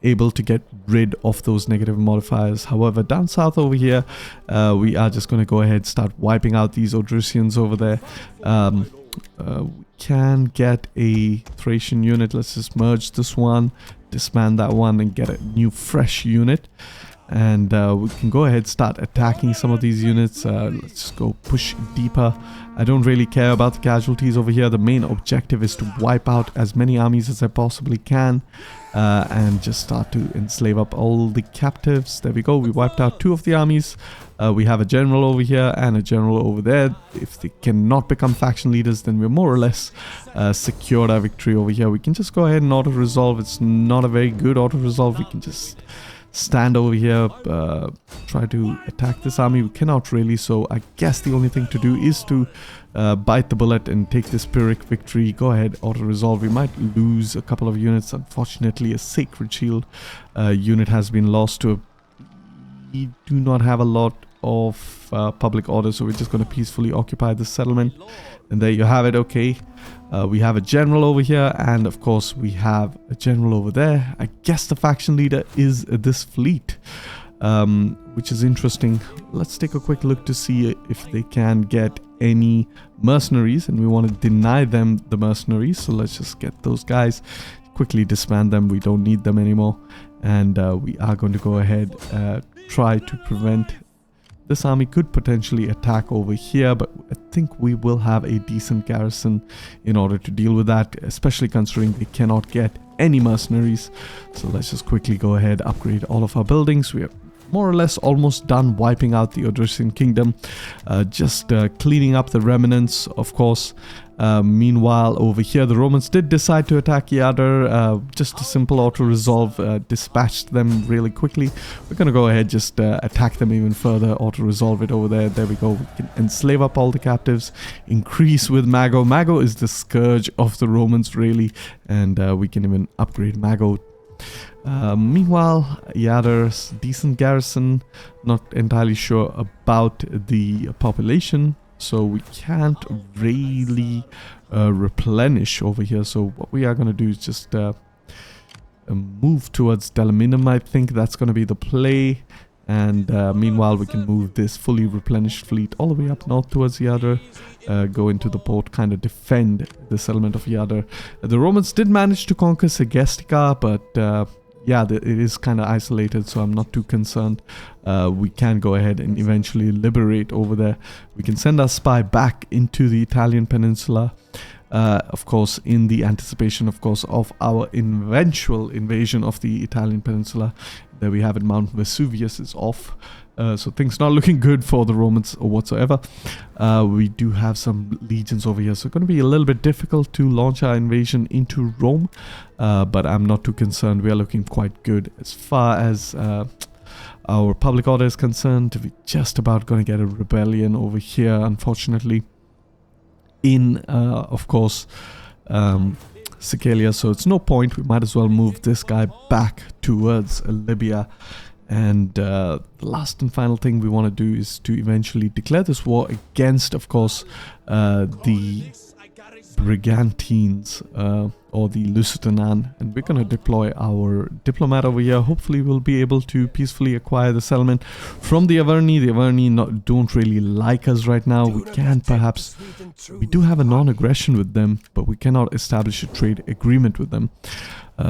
able to get rid of those negative modifiers. However, down south over here, we are just going to go ahead, start wiping out these Odrysians over there. We can get a Thracian unit. Let's just merge this one, disband that one, and get a new fresh unit. And we can go ahead, start attacking some of these units. Let's just go push deeper. I don't really care about the casualties over here. The main objective is to wipe out as many armies as I possibly can, and just start to enslave up all the captives. There we go. We wiped out 2 of the armies. We have a general over here and a general over there. If they cannot become faction leaders, then we're more or less secured our victory over here. We can just go ahead and auto-resolve. It's not a very good auto-resolve. We can just stand over here, try to attack this army. We cannot really, so I guess the only thing to do is to bite the bullet and take this Pyrrhic victory. Go ahead, auto-resolve. We might lose a couple of units. Unfortunately, a Sacred Shield unit has been lost to a... We do not have a lot of public order, so we're just going to peacefully occupy this settlement. And there you have it. Okay, we have a general over here, and of course we have a general over there. I guess the faction leader is this fleet, which is interesting. Let's take a quick look to see if they can get any mercenaries, and we want to deny them the mercenaries. So let's just get those guys, quickly disband them. We don't need them anymore, and we are going to go ahead, try to prevent... This army could potentially attack over here, but I think we will have a decent garrison in order to deal with that, especially considering they cannot get any mercenaries. So let's just quickly go ahead, upgrade all of our buildings. We are more or less almost done wiping out the Odrysian kingdom, just cleaning up the remnants, of course. Meanwhile, over here, the Romans did decide to attack Yadar. Just a simple auto-resolve dispatched them really quickly. We're going to go ahead, just attack them even further, auto-resolve it over there. There we go. We can enslave up all the captives, increase with Mago. Mago is the scourge of the Romans, really, and we can even upgrade Mago. Meanwhile, Yadar's decent garrison, not entirely sure about the population, so we can't really replenish over here. So what we are going to do is just move towards Delaminum. I think that's going to be the play. And meanwhile, we can move this fully replenished fleet all the way up north towards Yadar, go into the port, kind of defend the settlement of Yadar. The Romans did manage to conquer Segestica, but yeah, it is kind of isolated, so I'm not too concerned. We can go ahead and eventually liberate over there. We can send our spy back into the Italian peninsula, of course, in the anticipation, of course, of our eventual invasion of the Italian peninsula. There we have it. Mount Vesuvius is off So things not looking good for the Romans or whatsoever. We do have some legions over here, so it's going to be a little bit difficult to launch our invasion into Rome, but I'm not too concerned. We are looking quite good as far as our public order is concerned. We're just about going to get a rebellion over here, unfortunately, in of course Sicilia, so it's no point. We might as well move this guy back towards Libya. And the last and final thing we want to do is to eventually declare this war against, of course, the Brigantines or the Lusitanen, and we're going to deploy our diplomat over here. Hopefully we'll be able to peacefully acquire the settlement from the Averni. The Averni don't really like us right now. We can perhaps, we do have a non-aggression with them, but we cannot establish a trade agreement with them.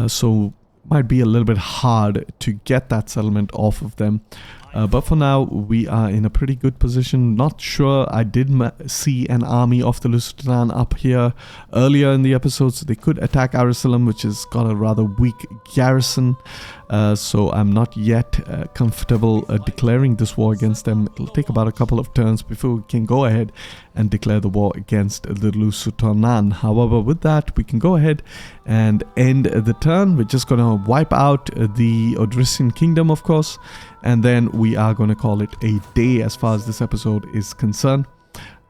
So might be a little bit hard to get that settlement off of them. But for now, we are in a pretty good position. Not sure. I did see an army of the Lusitanen up here earlier in the episode, so they could attack Arisalem, which has got a rather weak garrison. So I'm not yet comfortable declaring this war against them. It'll take about a couple of turns before we can go ahead and declare the war against the Lusitanen. However, with that, we can go ahead and end the turn. We're just going to wipe out the Odrysian kingdom, of course, and then we are going to call it a day as far as this episode is concerned.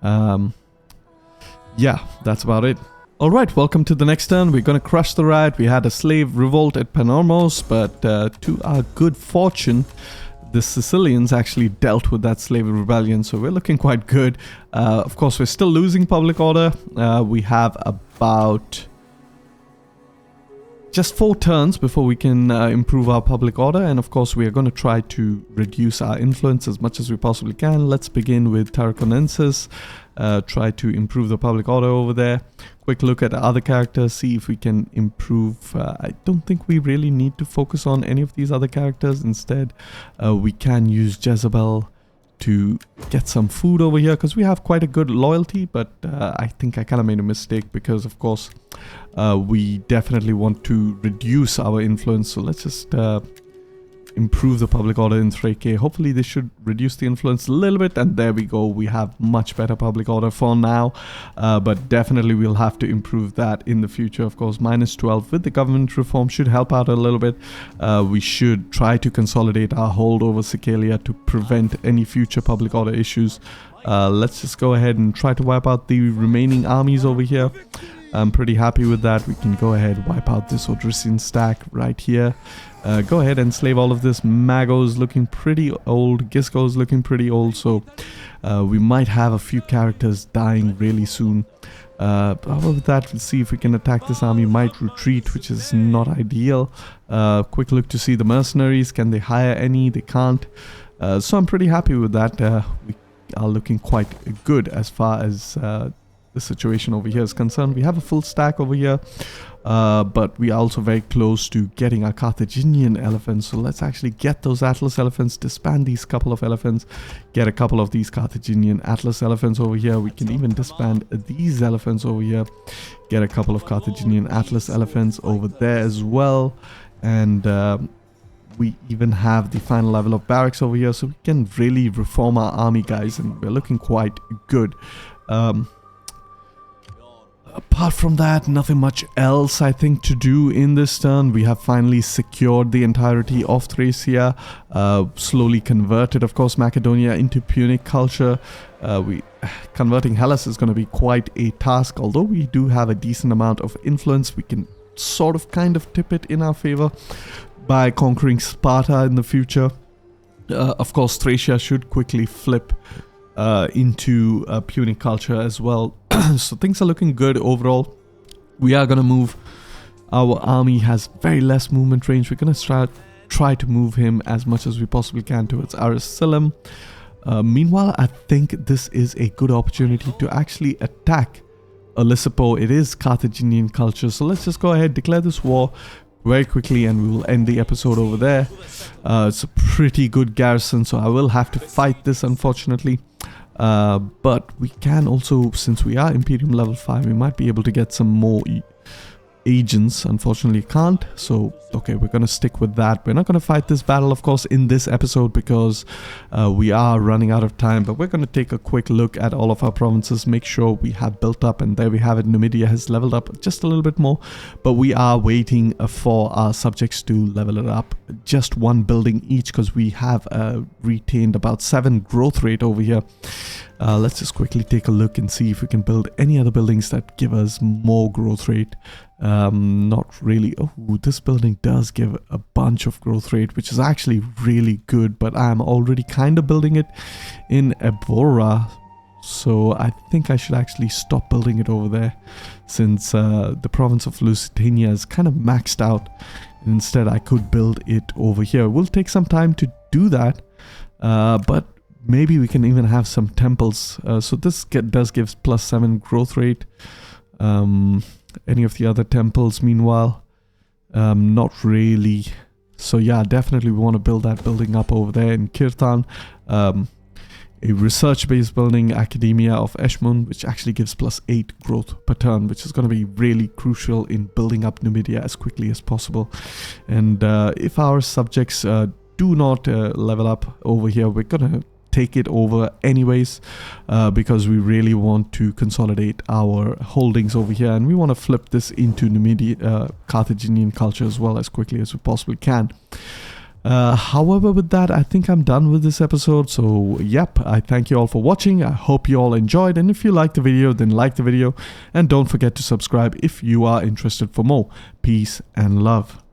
Yeah, that's about it. Alright, welcome to the next turn. We're going to crush the riot. We had a slave revolt at Panormos, but to our good fortune, the Sicilians actually dealt with that slave rebellion, so we're looking quite good. Of course, we're still losing public order. We have about just 4 turns before we can improve our public order, and of course we are going to try to reduce our influence as much as we possibly can. Let's begin with Tarraconensis, try to improve the public order over there. Quick look at the other characters, see if we can improve. I don't think we really need to focus on any of these other characters. Instead, we can use Jezebel to get some food over here, because we have quite a good loyalty, but I think I kind of made a mistake, because of course we definitely want to reduce our influence. So let's just improve the public order in Thrace. Hopefully this should reduce the influence a little bit, and there we go. We have much better public order for now, but definitely we'll have to improve that in the future. Of course, -12 with the government reform should help out a little bit. We should try to consolidate our hold over Sicilia to prevent any future public order issues. Let's just go ahead and try to wipe out the remaining armies over here. I'm pretty happy with that. We can go ahead and wipe out this Odrysian stack right here. Go ahead and slave all of this. Mago's looking pretty old. Gisco's looking pretty old, so we might have a few characters dying really soon. However, with that, let's see if we can attack this army. Might retreat, which is not ideal. Quick look to see the mercenaries. Can they hire any? They can't. So I'm pretty happy with that. We are looking quite good as far as the situation over here is concerned. We have a full stack over here, but we are also very close to getting our Carthaginian elephants. So let's actually get those Atlas elephants, disband these couple of elephants, get a couple of these Carthaginian Atlas elephants over here. We can even disband these elephants over here, get a couple of Carthaginian Atlas elephants over there as well, and we even have the final level of barracks over here, so we can really reform our army, guys, and we're looking quite good. Apart from that, nothing much else I think to do in this turn. We have finally secured the entirety of Thracia, slowly converted, of course, Macedonia into Punic culture. Converting Hellas is going to be quite a task, although we do have a decent amount of influence. We can sort of kind of tip it in our favor by conquering Sparta in the future. Of course, Thracia should quickly flip into Punic culture as well. So things are looking good overall. We are going to move. Our army has very less movement range. We're going to try to move him as much as we possibly can towards Arisalem. Meanwhile, I think this is a good opportunity to actually attack Lysipo. It is Carthaginian culture. So let's just go ahead, declare this war very quickly, and we will end the episode over there. It's a pretty good garrison, so I will have to fight this, unfortunately. But we can also, since we are Imperium level 5, we might be able to get some more agents. Unfortunately can't, so okay, we're gonna stick with that. We're not gonna fight this battle, of course, in this episode because we are running out of time, but we're gonna take a quick look at all of our provinces, make sure we have built up, and there we have it. Numidia has leveled up just a little bit more, but we are waiting for our subjects to level it up just one building each because we have retained about 7 growth rate over here. Let's just quickly take a look and see if we can build any other buildings that give us more growth rate. Not really. Oh, this building does give a bunch of growth rate, which is actually really good, but I'm already kind of building it in Ebora, so I think I should actually stop building it over there since the province of Lusitania is kind of maxed out. Instead, I could build it over here. It will take some time to do that, but maybe we can even have some temples. So this does give +7 growth rate. Any of the other temples, meanwhile, not really. So yeah, definitely we want to build that building up over there in Kirtan. A research-based building, Academia of Eshmun, which actually gives +8 growth per turn, which is going to be really crucial in building up Numidia as quickly as possible. And if our subjects do not level up over here, we're going to take it over anyways, because we really want to consolidate our holdings over here, and we want to flip this into Numidia, Carthaginian culture as well as quickly as we possibly can. However, with that, I think I'm done with this episode. So yep, I thank you all for watching. I hope you all enjoyed, and if you liked the video, then like the video, and don't forget to subscribe if you are interested for more. Peace and love.